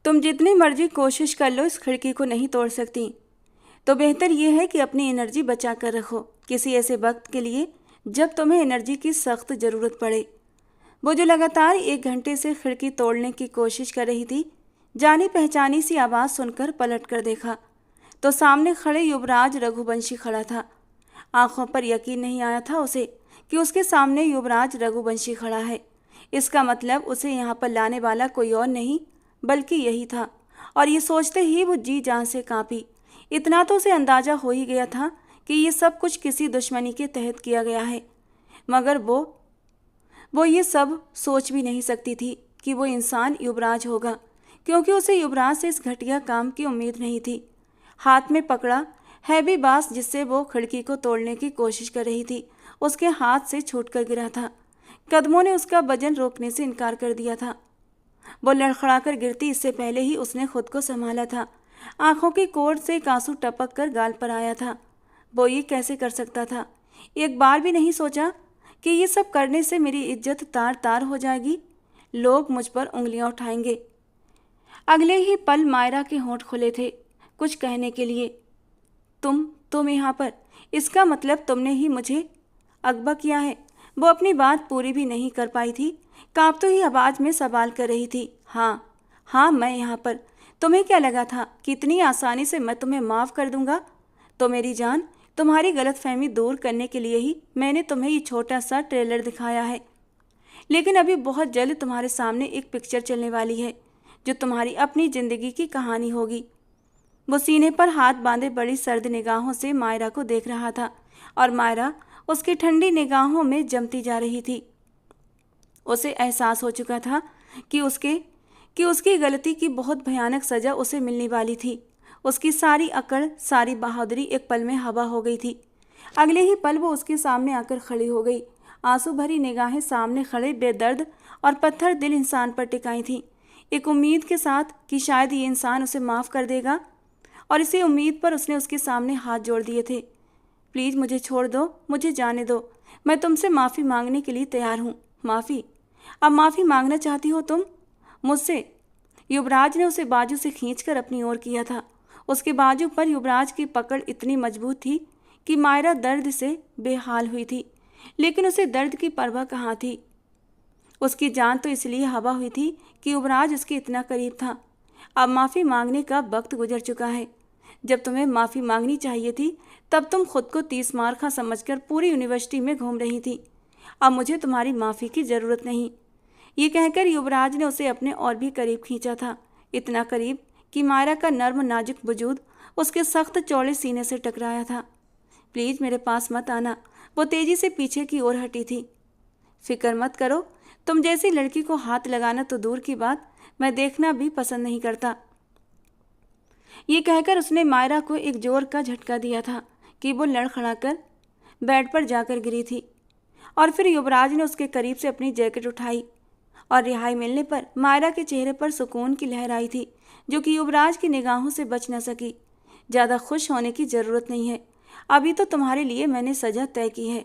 तुम जितनी मर्जी कोशिश कर लो इस खिड़की को नहीं तोड़ सकती। तो बेहतर यह है कि अपनी एनर्जी बचा कर रखो किसी ऐसे वक्त के लिए जब तुम्हें एनर्जी की सख्त ज़रूरत पड़े। वो जो लगातार 1 घंटे से खिड़की तोड़ने की कोशिश कर रही थी, जानी पहचानी सी आवाज़ सुनकर पलट कर देखा तो सामने खड़े युवराज रघुवंशी खड़ा था। आंखों पर यकीन नहीं आया था उसे कि उसके सामने युवराज रघुवंशी खड़ा है। इसका मतलब उसे यहाँ पर लाने वाला कोई और नहीं बल्कि यही था। और ये सोचते ही वो जी जान से कांपी। इतना तो उसे अंदाज़ा हो ही गया था कि ये सब कुछ किसी दुश्मनी के तहत किया गया है, मगर वो ये सब सोच भी नहीं सकती थी कि वो इंसान युवराज होगा, क्योंकि उसे युवराज से इस घटिया काम की उम्मीद नहीं थी। हाथ में पकड़ा हैवी बांस जिससे वो खिड़की को तोड़ने की कोशिश कर रही थी, उसके हाथ से छूटकर गिरा था। कदमों ने उसका वजन रोकने से इनकार कर दिया था। वो लड़खड़ाकर गिरती इससे पहले ही उसने खुद को संभाला था। आंखों की कोर से एक आंसू टपक कर गाल पर आया था। वो ये कैसे कर सकता था? एक बार भी नहीं सोचा कि ये सब करने से मेरी इज्जत तार तार हो जाएगी, लोग मुझ पर उंगलियां उठाएंगे। अगले ही पल मायरा के होंठ खुले थे कुछ कहने के लिए। तुम यहाँ पर, इसका मतलब तुमने ही मुझे अगवा किया है। वो अपनी बात पूरी भी नहीं कर पाई थी, कांपती हुई आवाज़ में सवाल कर रही थी। हाँ, मैं यहाँ पर। तुम्हें क्या लगा था कि इतनी आसानी से मैं तुम्हें माफ़ कर दूंगा? तो मेरी जान, तुम्हारी गलतफहमी दूर करने के लिए ही मैंने तुम्हें ये छोटा सा ट्रेलर दिखाया है, लेकिन अभी बहुत जल्द तुम्हारे सामने एक पिक्चर चलने वाली है जो तुम्हारी अपनी ज़िंदगी की कहानी होगी। वो सीने पर हाथ बांधे बड़ी सर्द निगाहों से मायरा को देख रहा था और मायरा उसकी ठंडी निगाहों में जमती जा रही थी। उसे एहसास हो चुका था कि उसकी गलती की बहुत भयानक सज़ा उसे मिलने वाली थी। उसकी सारी अकड़, सारी बहादुरी एक पल में हवा हो गई थी। अगले ही पल वो उसके सामने आकर खड़ी हो गई। आंसू भरी निगाहें सामने खड़े बेदर्द और पत्थर दिल इंसान पर टिकाई थीं, एक उम्मीद के साथ कि शायद ये इंसान उसे माफ़ कर देगा। और इसी उम्मीद पर उसने उसके सामने हाथ जोड़ दिए थे। प्लीज़ मुझे छोड़ दो, मुझे जाने दो। मैं तुमसे माफ़ी मांगने के लिए तैयार हूँ। माफ़ी? अब माफ़ी मांगना चाहती हो तुम मुझसे? युवराज ने उसे बाजू से खींचकर अपनी ओर किया था। उसके बाजू पर युवराज की पकड़ इतनी मजबूत थी कि मायरा दर्द से बेहाल हुई थी, लेकिन उसे दर्द की परवाह कहाँ थी। उसकी जान तो इसलिए हवा हुई थी कि युवराज उसके इतना करीब था। अब माफ़ी मांगने का वक्त गुजर चुका है। जब तुम्हें माफ़ी मांगनी चाहिए थी तब तुम खुद को 30 मार खा समझकर पूरी यूनिवर्सिटी में घूम रही थी। अब मुझे तुम्हारी माफ़ी की ज़रूरत नहीं। ये कहकर युवराज ने उसे अपने और भी करीब खींचा था, इतना करीब कि मायरा का नर्म नाजुक वजूद उसके सख्त चौड़े सीने से टकराया था। प्लीज़ मेरे पास मत आना। वो तेज़ी से पीछे की ओर हटी थी। फिक्र मत करो, तुम जैसी लड़की को हाथ लगाना तो दूर की बात, मैं देखना भी पसंद नहीं करता। ये कहकर उसने मायरा को एक जोर का झटका दिया था कि वो लड़खड़ाकर बेड पर जाकर गिरी थी। और फिर युवराज ने उसके करीब से अपनी जैकेट उठाई और रिहाई मिलने पर मायरा के चेहरे पर सुकून की लहर आई थी, जो कि युवराज की निगाहों से बच न सकी। ज़्यादा खुश होने की ज़रूरत नहीं है। अभी तो तुम्हारे लिए मैंने सज़ा तय की है,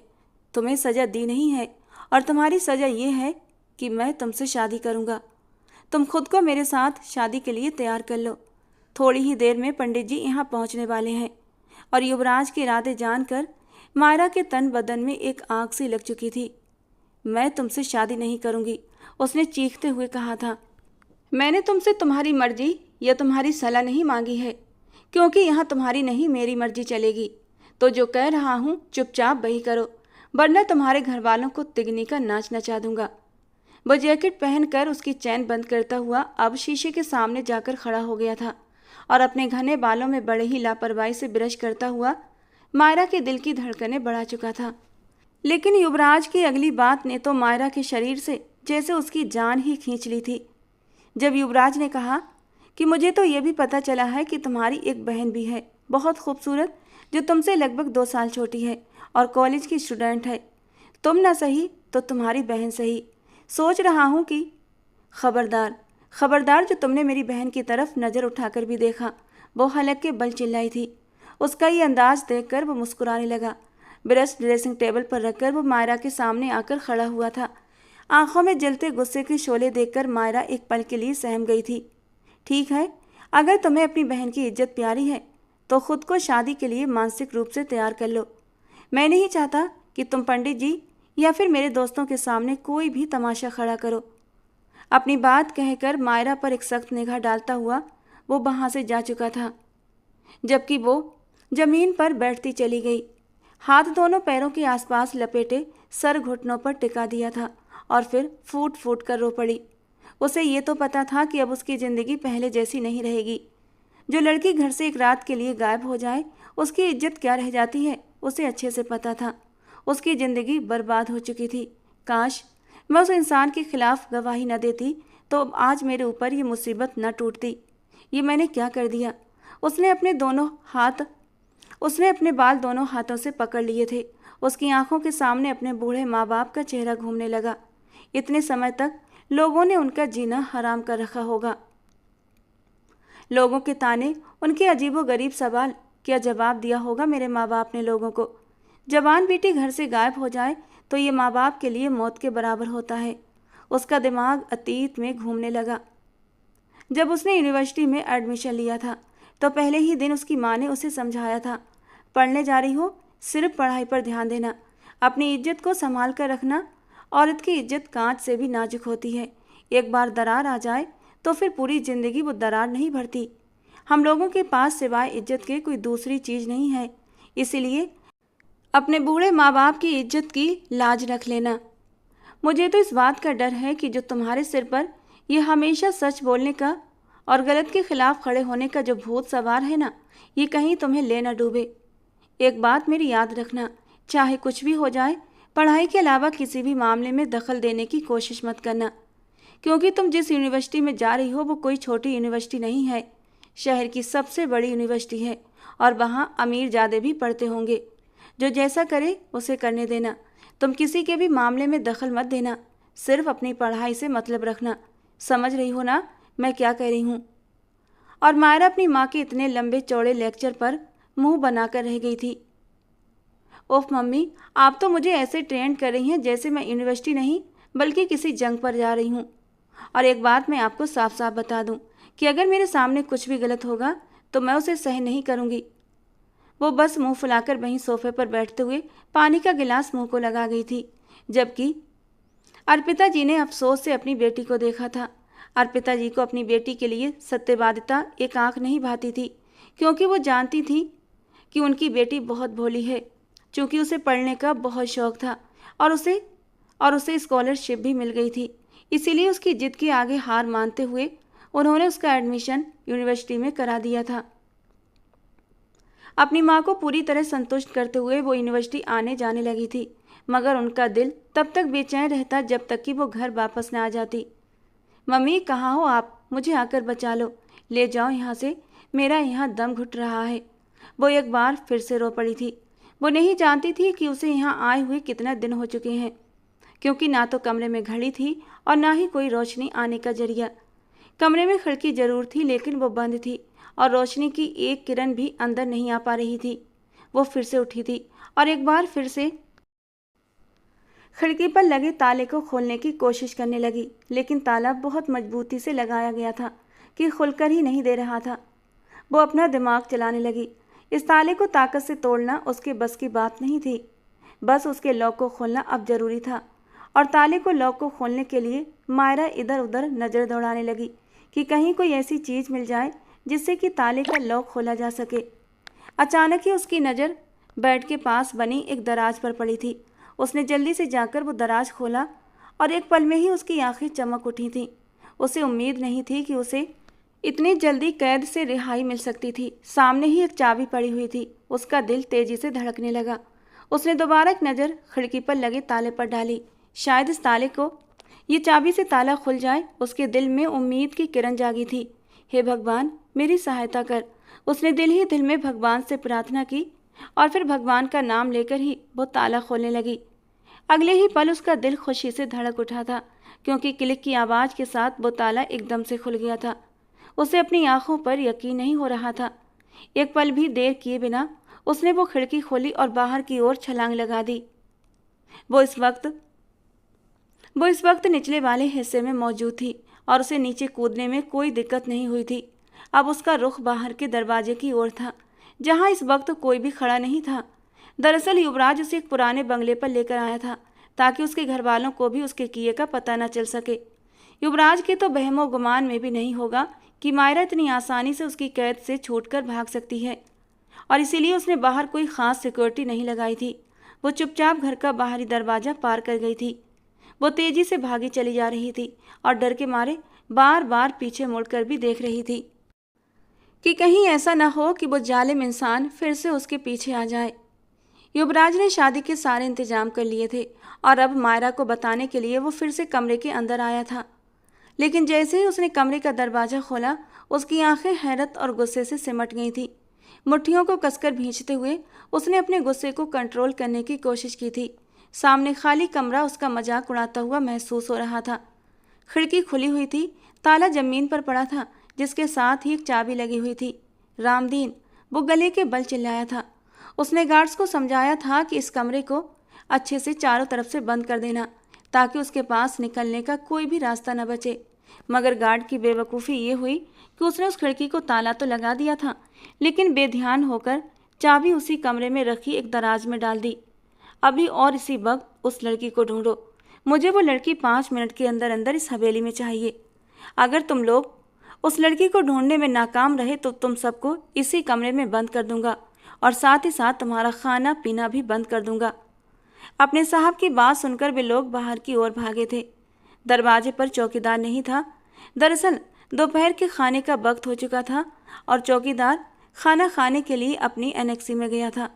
तुम्हें सज़ा दी नहीं है। और तुम्हारी सज़ा ये है कि मैं तुमसे शादी करूँगा। तुम खुद को मेरे साथ शादी के लिए तैयार कर लो। थोड़ी ही देर में पंडित जी यहाँ पहुँचने वाले हैं। और युवराज के इरादे जानकर मायरा के तन बदन में एक आग सी लग चुकी थी। मैं तुमसे शादी नहीं करूँगी, उसने चीखते हुए कहा था। मैंने तुमसे तुम्हारी मर्जी या तुम्हारी सलाह नहीं मांगी है, क्योंकि यहाँ तुम्हारी नहीं मेरी मर्जी चलेगी। तो जो कह रहा हूँ चुपचाप वही करो, वरना तुम्हारे घर वालों को तिगनी का नाच नचा दूंगा। वो जैकेट पहनकर उसकी चैन बंद करता हुआ अब शीशे के सामने जाकर खड़ा हो गया था और अपने घने बालों में बड़े ही लापरवाही से ब्रश करता हुआ मायरा के दिल की धड़कनें बढ़ा चुका था। लेकिन युवराज की अगली बात ने तो मायरा के शरीर से जैसे उसकी जान ही खींच ली थी। जब युवराज ने कहा कि मुझे तो ये भी पता चला है कि तुम्हारी एक बहन भी है, बहुत खूबसूरत, जो तुमसे लगभग 2 साल छोटी है और कॉलेज की स्टूडेंट है। तुम ना सही तो तुम्हारी बहन सही। सोच रहा हूँ कि खबरदार, खबरदार, जो तुमने मेरी बहन की तरफ नज़र उठाकर भी देखा। वो हलक के बल चिल्लाई थी। उसका ये अंदाज देखकर वो मुस्कुराने लगा। ब्रश ड्रेसिंग टेबल पर रखकर वो मायरा के सामने आकर खड़ा हुआ था। आंखों में जलते गुस्से के शोले देखकर मायरा एक पल के लिए सहम गई थी। ठीक है, अगर तुम्हें अपनी बहन की इज्जत प्यारी है तो खुद को शादी के लिए मानसिक रूप से तैयार कर लो। मैं नहीं चाहता कि तुम पंडित जी या फिर मेरे दोस्तों के सामने कोई भी तमाशा खड़ा करो। अपनी बात कहकर मायरा पर एक सख्त निगाह डालता हुआ वो वहाँ से जा चुका था, जबकि वो जमीन पर बैठती चली गई। हाथ दोनों पैरों के आसपास लपेटे सर घुटनों पर टिका दिया था और फिर फूट फूट कर रो पड़ी। उसे ये तो पता था कि अब उसकी ज़िंदगी पहले जैसी नहीं रहेगी। जो लड़की घर से एक रात के लिए गायब हो जाए उसकी इज्जत क्या रह जाती है, उसे अच्छे से पता था। उसकी ज़िंदगी बर्बाद हो चुकी थी। काश मैं उस इंसान के खिलाफ गवाही न देती तो आज मेरे ऊपर ये मुसीबत न टूटती। ये मैंने क्या कर दिया। उसने अपने बाल दोनों हाथों से पकड़ लिए थे। उसकी आंखों के सामने अपने बूढ़े माँ बाप का चेहरा घूमने लगा। इतने समय तक लोगों ने उनका जीना हराम कर रखा होगा। लोगों के ताने, उनके अजीबोगरीब सवाल, क्या जवाब दिया होगा मेरे माँ बाप ने लोगों को। जवान बेटी घर से गायब हो जाए तो ये माँ बाप के लिए मौत के बराबर होता है। उसका दिमाग अतीत में घूमने लगा। जब उसने यूनिवर्सिटी में एडमिशन लिया था तो पहले ही दिन उसकी माँ ने उसे समझाया था, पढ़ने जा रही हो, सिर्फ पढ़ाई पर ध्यान देना, अपनी इज्जत को संभाल कर रखना। औरत की इज्जत कांच से भी नाजुक होती है। एक बार दरार आ जाए तो फिर पूरी ज़िंदगी वो दरार नहीं भरती। हम लोगों के पास सिवाय इज्जत के कोई दूसरी चीज़ नहीं है। इसीलिए अपने बूढ़े माँ बाप की इज्जत की लाज रख लेना। मुझे तो इस बात का डर है कि जो तुम्हारे सिर पर यह हमेशा सच बोलने का और गलत के खिलाफ खड़े होने का जो भूत सवार है ना, ये कहीं तुम्हें ले न डूबे। एक बात मेरी याद रखना, चाहे कुछ भी हो जाए, पढ़ाई के अलावा किसी भी मामले में दखल देने की कोशिश मत करना। क्योंकि तुम जिस यूनिवर्सिटी में जा रही हो वो कोई छोटी यूनिवर्सिटी नहीं है, शहर की सबसे बड़ी यूनिवर्सिटी है और वहाँ अमीर ज़्यादा भी पढ़ते होंगे। जो जैसा करे उसे करने देना। तुम किसी के भी मामले में दखल मत देना, सिर्फ अपनी पढ़ाई से मतलब रखना। समझ रही हो ना मैं क्या कह रही हूँ। और मायरा अपनी माँ के इतने लंबे चौड़े लेक्चर पर मुंह बनाकर रह गई थी। ओफ मम्मी, आप तो मुझे ऐसे ट्रेंड कर रही हैं जैसे मैं यूनिवर्सिटी नहीं बल्कि किसी जंग पर जा रही हूँ। और एक बात मैं आपको साफ साफ बता दूँ कि अगर मेरे सामने कुछ भी गलत होगा तो मैं उसे सहन नहीं करूँगी। वो बस मुंह फुलाकर वहीं सोफे पर बैठते हुए पानी का गिलास मुंह को लगा गई थी, जबकि अर्पिता जी ने अफसोस से अपनी बेटी को देखा था। अर्पिता जी को अपनी बेटी के लिए सत्यवादिता एक आंख नहीं भाती थी, क्योंकि वो जानती थी कि उनकी बेटी बहुत भोली है। चूँकि उसे पढ़ने का बहुत शौक था और उसे स्कॉलरशिप भी मिल गई थी, इसीलिए उसकी जिद के आगे हार मानते हुए उन्होंने उसका एडमिशन यूनिवर्सिटी में करा दिया था। अपनी माँ को पूरी तरह संतुष्ट करते हुए वो यूनिवर्सिटी आने जाने लगी थी, मगर उनका दिल तब तक बेचैन रहता जब तक कि वो घर वापस न आ जाती। मम्मी कहाँ हो आप, मुझे आकर बचा लो, ले जाओ यहाँ से, मेरा यहाँ दम घुट रहा है। वो एक बार फिर से रो पड़ी थी। वो नहीं जानती थी कि उसे यहाँ आए हुए कितना दिन हो चुके हैं, क्योंकि ना तो कमरे में घड़ी थी और ना ही कोई रोशनी आने का जरिया। कमरे में खिड़की जरूर थी लेकिन वो बंद थी और रोशनी की एक किरण भी अंदर नहीं आ पा रही थी। वो फिर से उठी थी और एक बार फिर से खिड़की पर लगे ताले को खोलने की कोशिश करने लगी, लेकिन ताला बहुत मजबूती से लगाया गया था कि खुलकर ही नहीं दे रहा था। वो अपना दिमाग चलाने लगी। इस ताले को ताकत से तोड़ना उसके बस की बात नहीं थी, बस उसके लॉक को खोलना अब जरूरी था। और ताले को लॉक को खोलने के लिए मायरा इधर उधर नज़र दौड़ाने लगी कि कहीं कोई ऐसी चीज़ मिल जाए जिससे कि ताले का लॉक खोला जा सके। अचानक ही उसकी नज़र बेड के पास बनी एक दराज पर पड़ी थी। उसने जल्दी से जाकर वो दराज खोला और एक पल में ही उसकी आंखें चमक उठी थीं। उसे उम्मीद नहीं थी कि उसे इतनी जल्दी कैद से रिहाई मिल सकती थी। सामने ही एक चाबी पड़ी हुई थी। उसका दिल तेजी से धड़कने लगा। उसने दोबारा एक नज़र खिड़की पर लगे ताले पर डाली। शायद इस ताले को ये चाबी से ताला खुल जाए। उसके दिल में उम्मीद की किरण जागी थी। हे भगवान, मेरी सहायता कर। उसने दिल ही दिल में भगवान से प्रार्थना की और फिर भगवान का नाम लेकर ही वो ताला खोलने लगी। अगले ही पल उसका दिल खुशी से धड़क उठा था, क्योंकि क्लिक की आवाज़ के साथ वो ताला एकदम से खुल गया था। उसे अपनी आंखों पर यकीन नहीं हो रहा था। एक पल भी देर किए बिना उसने वो खिड़की खोली और बाहर की ओर छलांग लगा दी। वो इस वक्त निचले वाले हिस्से में मौजूद थी और उसे नीचे कूदने में कोई दिक्कत नहीं हुई थी। अब उसका रुख बाहर के दरवाजे की ओर था, जहां इस वक्त कोई भी खड़ा नहीं था। दरअसल युवराज उसे एक पुराने बंगले पर लेकर आया था, ताकि उसके घर वालों को भी उसके किए का पता न चल सके। युवराज के तो बहमो गुमान में भी नहीं होगा कि मायरा इतनी आसानी से उसकी कैद से छूटकर भाग सकती है, और इसीलिए उसने बाहर कोई खास सिक्योरिटी नहीं लगाई थी। वो चुपचाप घर का बाहरी दरवाजा पार कर गई थी। वो तेजी से भागी चली जा रही थी और डर के मारे बार बार पीछे मुड़कर भी देख रही थी कि कहीं ऐसा न हो कि वो जालिम इंसान फिर से उसके पीछे आ जाए। युवराज ने शादी के सारे इंतजाम कर लिए थे और अब मायरा को बताने के लिए वो फिर से कमरे के अंदर आया था। लेकिन जैसे ही उसने कमरे का दरवाज़ा खोला, उसकी आंखें हैरत और गुस्से से सिमट गई थी। मुट्ठियों को कसकर भींचते हुए उसने अपने गुस्से को कंट्रोल करने की कोशिश की थी। सामने खाली कमरा उसका मजाक उड़ाता हुआ महसूस हो रहा था। खिड़की खुली हुई थी, ताला जमीन पर पड़ा था, जिसके साथ ही एक चाबी लगी हुई थी। रामदीन, वो गले के बल चिल्लाया था। उसने गार्ड्स को समझाया था कि इस कमरे को अच्छे से चारों तरफ से बंद कर देना, ताकि उसके पास निकलने का कोई भी रास्ता न बचे। मगर गार्ड की बेवकूफ़ी ये हुई कि उसने उस खिड़की को ताला तो लगा दिया था, लेकिन बेध्यान होकर चाबी उसी कमरे में रखी एक दराज में डाल दी। अभी और इसी वक्त उस लड़की को ढूंढो। मुझे वो लड़की 5 मिनट के अंदर अंदर इस हवेली में चाहिए। अगर तुम लोग उस लड़की को ढूंढने में नाकाम रहे तो तुम सबको इसी कमरे में बंद कर दूंगा, और साथ ही साथ तुम्हारा खाना पीना भी बंद कर दूंगा। अपने साहब की बात सुनकर वे लोग बाहर की ओर भागे थे। दरवाजे पर चौकीदार नहीं था। दरअसल दोपहर के खाने का वक्त हो चुका था और चौकीदार खाना खाने के लिए अपनी एनेक्सी में गया था,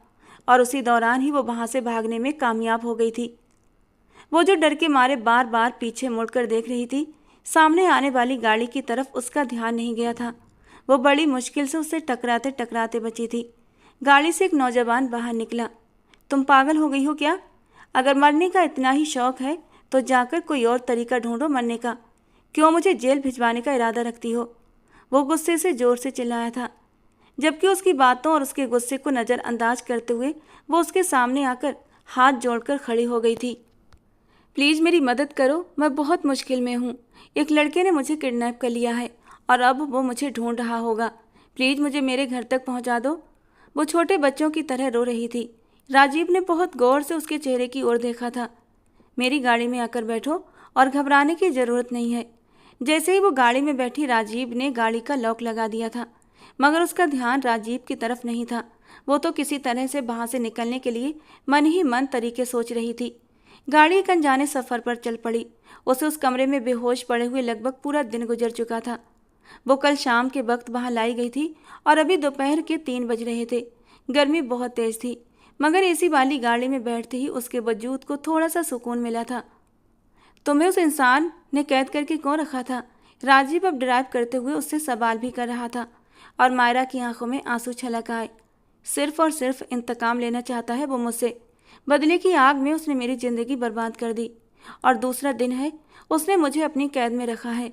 और उसी दौरान ही वो वहां से भागने में कामयाब हो गई थी। वो जो डर के मारे बार बार पीछे मुड़कर देख रही थी, सामने आने वाली गाड़ी की तरफ उसका ध्यान नहीं गया था। वो बड़ी मुश्किल से उससे टकराते टकराते बची थी। गाड़ी से एक नौजवान बाहर निकला। तुम पागल हो गई हो क्या? अगर मरने का इतना ही शौक है तो जाकर कोई और तरीका ढूंढो मरने का। क्यों मुझे जेल भिजवाने का इरादा रखती हो? वो गुस्से से जोर से चिल्लाया था, जबकि उसकी बातों और उसके गुस्से को नज़रअंदाज करते हुए वो उसके सामने आकर हाथ जोड़कर खड़ी हो गई थी। प्लीज़ मेरी मदद करो, मैं बहुत मुश्किल में हूँ। एक लड़के ने मुझे किडनैप कर लिया है और अब वो मुझे ढूंढ रहा होगा। प्लीज़ मुझे मेरे घर तक पहुँचा दो। वो छोटे बच्चों की तरह रो रही थी। राजीव ने बहुत गौर से उसके चेहरे की ओर देखा था। मेरी गाड़ी में आकर बैठो और घबराने की ज़रूरत नहीं है। जैसे ही वो गाड़ी में बैठी, राजीव ने गाड़ी का लॉक लगा दिया था, मगर उसका ध्यान राजीव की तरफ नहीं था। वो तो किसी तरह से वहाँ से निकलने के लिए मन ही मन तरीके सोच रही थी। गाड़ी एक अनजाने सफ़र पर चल पड़ी। उसे उस कमरे में बेहोश पड़े हुए लगभग पूरा दिन गुजर चुका था। वो कल शाम के वक्त वहाँ लाई गई थी और अभी दोपहर के 3 बज रहे थे। गर्मी बहुत तेज़ थी, मगर एसी वाली गाड़ी में बैठते ही उसके वजूद को थोड़ा सा सुकून मिला था। तुम्हें उस इंसान ने कैद करके क्यों रखा था? राजीव अब ड्राइव करते हुए उससे सवाल भी कर रहा था, और मायरा की आंखों में आंसू छलक आए। सिर्फ और सिर्फ इंतकाम लेना चाहता है वो मुझसे। बदले की आग में उसने मेरी ज़िंदगी बर्बाद कर दी, और दूसरा दिन है उसने मुझे अपनी कैद में रखा है।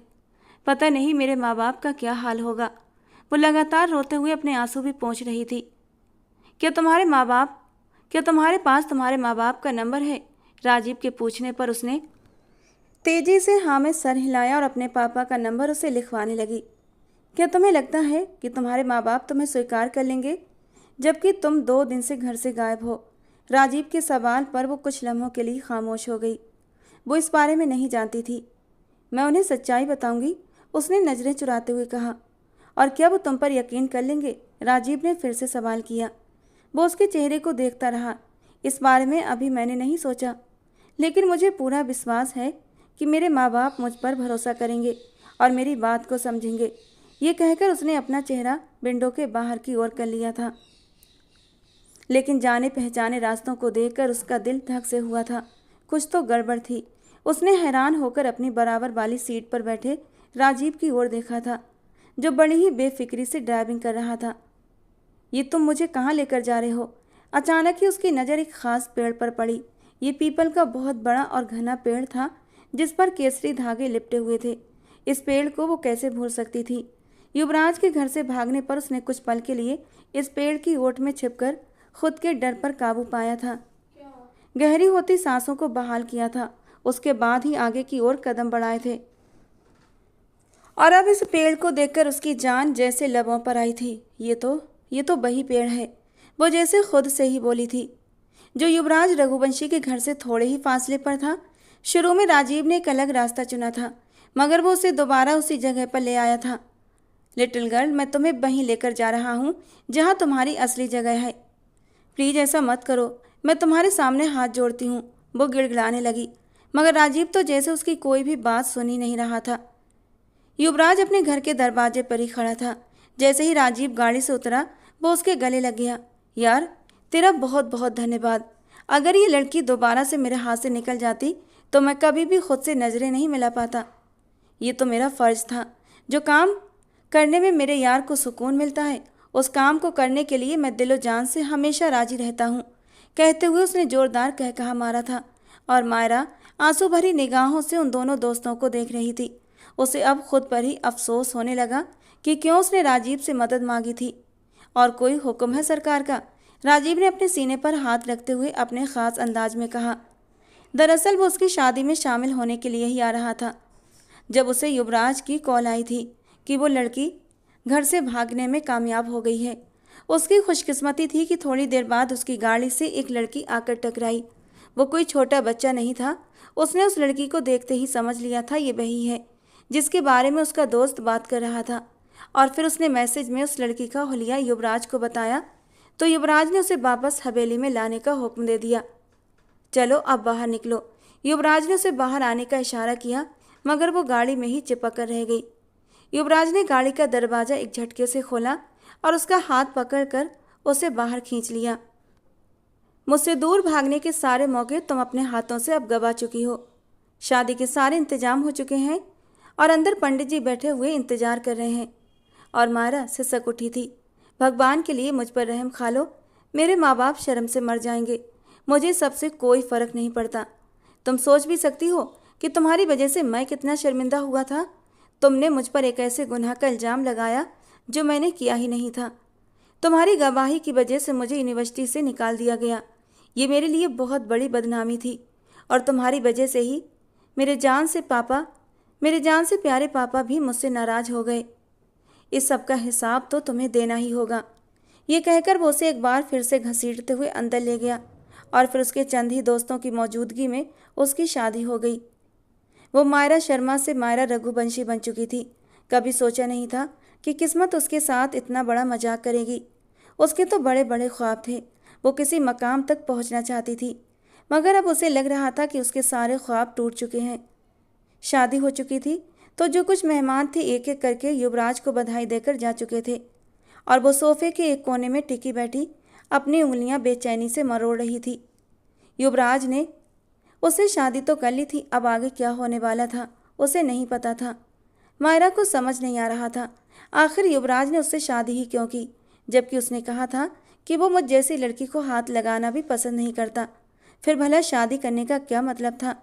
पता नहीं मेरे माँ बाप का क्या हाल होगा। वो लगातार रोते हुए अपने आंसू भी पोंछ रही थी। क्या तुम्हारे पास तुम्हारे माँ बाप का नंबर है? राजीव के पूछने पर उसने तेजी से हाँ में सर हिलाया और अपने पापा का नंबर उसे लिखवाने लगी। क्या तुम्हें लगता है कि तुम्हारे माँ बाप तुम्हें स्वीकार कर लेंगे, जबकि तुम 2 दिन से घर से गायब हो? राजीव के सवाल पर वो कुछ लम्हों के लिए खामोश हो गई। वो इस बारे में नहीं जानती थी। मैं उन्हें सच्चाई बताऊंगी, उसने नज़रें चुराते हुए कहा। और क्या वो तुम पर यकीन कर लेंगे? राजीव ने फिर से सवाल किया। वो उसके चेहरे को देखता रहा। इस बारे में अभी मैंने नहीं सोचा, लेकिन मुझे पूरा विश्वास है कि मेरे माँ बाप मुझ पर भरोसा करेंगे और मेरी बात को समझेंगे। ये कहकर उसने अपना चेहरा विंडो के बाहर की ओर कर लिया था। लेकिन जाने पहचाने रास्तों को देखकर उसका दिल धक से हुआ था। कुछ तो गड़बड़ थी। उसने हैरान होकर अपनी बराबर वाली सीट पर बैठे राजीव की ओर देखा था, जो बड़ी ही बेफिक्री से ड्राइविंग कर रहा था। ये तुम मुझे कहाँ लेकर जा रहे हो? अचानक ही उसकी नज़र एक खास पेड़ पर पड़ी। ये पीपल का बहुत बड़ा और घना पेड़ था, जिस पर केसरी धागे लिपटे हुए थे। इस पेड़ को वो कैसे भूल सकती थी? युवराज के घर से भागने पर उसने कुछ पल के लिए इस पेड़ की ओट में छिपकर खुद के डर पर काबू पाया था। गहरी होती सांसों को बहाल किया था। उसके बाद ही आगे की ओर कदम बढ़ाए थे। और अब इस पेड़ को देखकर उसकी जान जैसे लबों पर आई थी। ये तो वही पेड़ है, वो जैसे खुद से ही बोली थी, जो युवराज रघुवंशी के घर से थोड़े ही फासले पर था। शुरू में राजीव ने एक अलग रास्ता चुना था, मगर वो उसे दोबारा उसी जगह पर ले आया था। लिटिल गर्ल, मैं तुम्हें वहीं लेकर जा रहा हूँ जहाँ तुम्हारी असली जगह है। प्लीज ऐसा मत करो, मैं तुम्हारे सामने हाथ जोड़ती हूँ, वो गिड़गिड़ाने लगी। मगर राजीव तो जैसे उसकी कोई भी बात सुनी नहीं रहा था। युवराज अपने घर के दरवाजे पर ही खड़ा था। जैसे ही राजीव गाड़ी से उतरा, वो उसके गले लग गया। यार, तेरा बहुत बहुत धन्यवाद। अगर ये लड़की दोबारा से मेरे हाथ से निकल जाती तो मैं कभी भी खुद से नजरें नहीं मिला पाता। ये तो मेरा फर्ज था। जो काम करने में मेरे यार को सुकून मिलता है, उस काम को करने के लिए मैं दिलो जान से हमेशा राजी रहता हूँ। कहते हुए उसने जोरदार कहकहा मारा था और मायरा आंसू भरी निगाहों से उन दोनों दोस्तों को देख रही थी। उसे अब खुद पर ही अफसोस होने लगा कि क्यों उसने राजीव से मदद मांगी थी। और कोई हुक्म है सरकार का? राजीव ने अपने सीने पर हाथ रखते हुए अपने खास अंदाज में कहा। दरअसल वो उसकी शादी में शामिल होने के लिए ही आ रहा था, जब उसे युवराज की कॉल आई थी कि वो लड़की घर से भागने में कामयाब हो गई है। उसकी खुशकिस्मती थी कि थोड़ी देर बाद उसकी गाड़ी से एक लड़की आकर टकराई। वो कोई छोटा बच्चा नहीं था। उसने उस लड़की को देखते ही समझ लिया था ये वही है जिसके बारे में उसका दोस्त बात कर रहा था। और फिर उसने मैसेज में उस लड़की का हुलिया युवराज को बताया तो युवराज ने उसे वापस हवेली में लाने का हुक्म दे दिया। चलो अब बाहर निकलो। युवराज ने उसे बाहर आने का इशारा किया, मगर वो गाड़ी में ही चिपक कर रह गई। युवराज ने गाड़ी का दरवाज़ा एक झटके से खोला और उसका हाथ पकड़कर उसे बाहर खींच लिया। मुझसे दूर भागने के सारे मौके तुम अपने हाथों से अब गवा चुकी हो। शादी के सारे इंतजाम हो चुके हैं और अंदर पंडित जी बैठे हुए इंतजार कर रहे हैं। और मायरा सिसक उठी थी। भगवान के लिए मुझ पर रहम खा लो। मेरे माँ बाप शर्म से मर जाएंगे। मुझे सबसे कोई फ़र्क नहीं पड़ता। तुम सोच भी सकती हो कि तुम्हारी वजह से मैं कितना शर्मिंदा हुआ था। तुमने मुझ पर एक ऐसे गुनाह का इल्ज़ाम लगाया जो मैंने किया ही नहीं था। तुम्हारी गवाही की वजह से मुझे यूनिवर्सिटी से निकाल दिया गया। ये मेरे लिए बहुत बड़ी बदनामी थी और तुम्हारी वजह से ही मेरे जान से प्यारे पापा भी मुझसे नाराज़ हो गए। इस सब का हिसाब तो तुम्हें देना ही होगा। ये कहकर वो उसे एक बार फिर से घसीटते हुए अंदर ले गया और फिर उसके चंद ही दोस्तों की मौजूदगी में उसकी शादी हो गई। वो मायरा शर्मा से मायरा रघुवंशी बन चुकी थी। कभी सोचा नहीं था कि किस्मत उसके साथ इतना बड़ा मजाक करेगी। उसके तो बड़े बड़े ख्वाब थे। वो किसी मकाम तक पहुंचना चाहती थी, मगर अब उसे लग रहा था कि उसके सारे ख्वाब टूट चुके हैं। शादी हो चुकी थी तो जो कुछ मेहमान थे एक एक करके युवराज को बधाई देकर जा चुके थे और वो सोफे के एक कोने में टिकी बैठी अपनी उंगलियां बेचैनी से मरोड़ रही थी। युवराज ने उससे शादी तो कर ली थी, अब आगे क्या होने वाला था उसे नहीं पता था। मायरा को समझ नहीं आ रहा था आखिर युवराज ने उससे शादी ही क्यों की, जबकि उसने कहा था कि वो मुझ जैसी लड़की को हाथ लगाना भी पसंद नहीं करता। फिर भला शादी करने का क्या मतलब था?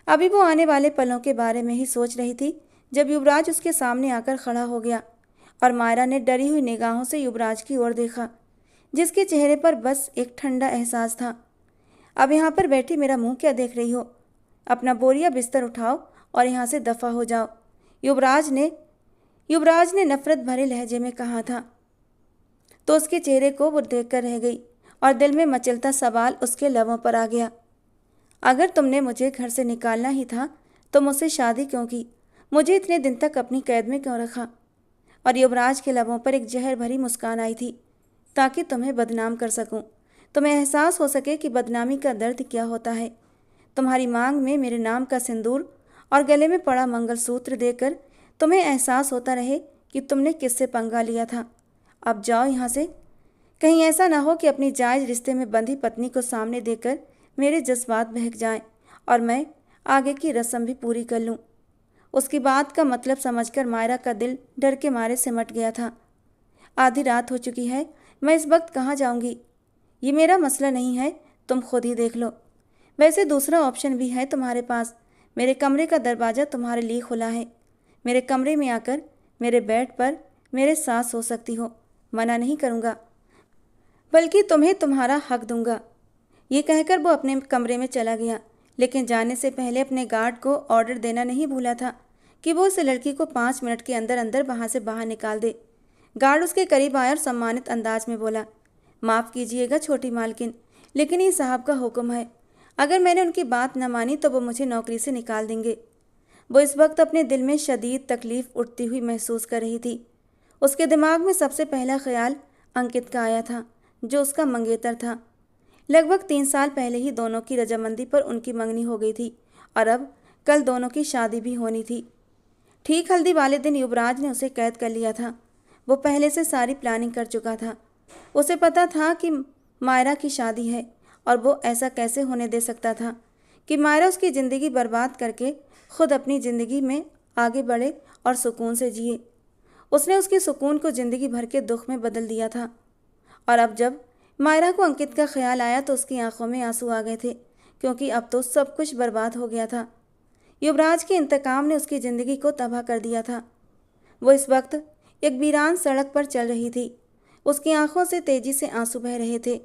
अभी वो आने वाले पलों के बारे में ही सोच रही थी जब युवराज उसके सामने आकर खड़ा हो गया और मायरा ने डरी हुई निगाहों से युवराज की ओर देखा, जिसके चेहरे पर बस एक ठंडा एहसास था। अब यहाँ पर बैठी मेरा मुंह क्या देख रही हो? अपना बोरिया बिस्तर उठाओ और यहाँ से दफ़ा हो जाओ, युवराज ने नफरत भरे लहजे में कहा था। तो उसके चेहरे को वो देख कर रह गई और दिल में मचलता सवाल उसके लबों पर आ गया। अगर तुमने मुझे घर से निकालना ही था तो मुझसे शादी क्यों की? मुझे इतने दिन तक अपनी कैद में क्यों रखा? और युवराज के लबों पर एक जहर भरी मुस्कान आई थी, ताकि तुम्हें बदनाम कर सकूं, तुम्हें एहसास हो सके कि बदनामी का दर्द क्या होता है। तुम्हारी मांग में मेरे नाम का सिंदूर और गले में पड़ा मंगलसूत्र देकर तुम्हें एहसास होता रहे कि तुमने किससे पंगा लिया था। अब जाओ यहाँ से। कहीं ऐसा ना हो कि अपनी जायज़ रिश्ते में बंधी पत्नी को सामने देकर मेरे जज्बात बहक जाएं और मैं आगे की रस्म भी पूरी कर लूँ। उसकी बात का मतलब समझकर मायरा का दिल डर के मारे सिमट गया था। आधी रात हो चुकी है, मैं इस वक्त कहाँ जाऊँगी? ये मेरा मसला नहीं है, तुम खुद ही देख लो। वैसे दूसरा ऑप्शन भी है तुम्हारे पास। मेरे कमरे का दरवाज़ा तुम्हारे लिए खुला है। मेरे कमरे में आकर मेरे बेड पर मेरे साथ सो सकती हो, मना नहीं करूँगा, बल्कि तुम्हें तुम्हारा हक दूंगा। ये कहकर वो अपने कमरे में चला गया, लेकिन जाने से पहले अपने गार्ड को ऑर्डर देना नहीं भूला था कि वो उस लड़की को 5 मिनट के अंदर अंदर वहाँ से बाहर निकाल दे। गार्ड उसके करीब आया और सम्मानित अंदाज में बोला, माफ़ कीजिएगा छोटी मालकिन, लेकिन ये साहब का हुक्म है। अगर मैंने उनकी बात न मानी तो वो मुझे नौकरी से निकाल देंगे। वो इस वक्त अपने दिल में शदीद तकलीफ उठती हुई महसूस कर रही थी। उसके दिमाग में सबसे पहला ख्याल अंकित का आया था, जो उसका मंगेतर था। लगभग 3 साल पहले ही दोनों की रजामंदी पर उनकी मंगनी हो गई थी और अब कल दोनों की शादी भी होनी थी। ठीक हल्दी वाले दिन युवराज ने उसे कैद कर लिया था। वो पहले से सारी प्लानिंग कर चुका था। उसे पता था कि मायरा की शादी है और वो ऐसा कैसे होने दे सकता था कि मायरा उसकी ज़िंदगी बर्बाद करके खुद अपनी ज़िंदगी में आगे बढ़े और सुकून से जिए। उसने उसके सुकून को ज़िंदगी भर के दुख में बदल दिया था। और अब जब मायरा को अंकित का ख्याल आया तो उसकी आंखों में आंसू आ गए थे, क्योंकि अब तो सब कुछ बर्बाद हो गया था। युवराज के इंतकाम ने उसकी ज़िंदगी को तबाह कर दिया था। वो इस वक्त एक वीरान सड़क पर चल रही थी। उसकी आंखों से तेजी से आंसू बह रहे थे।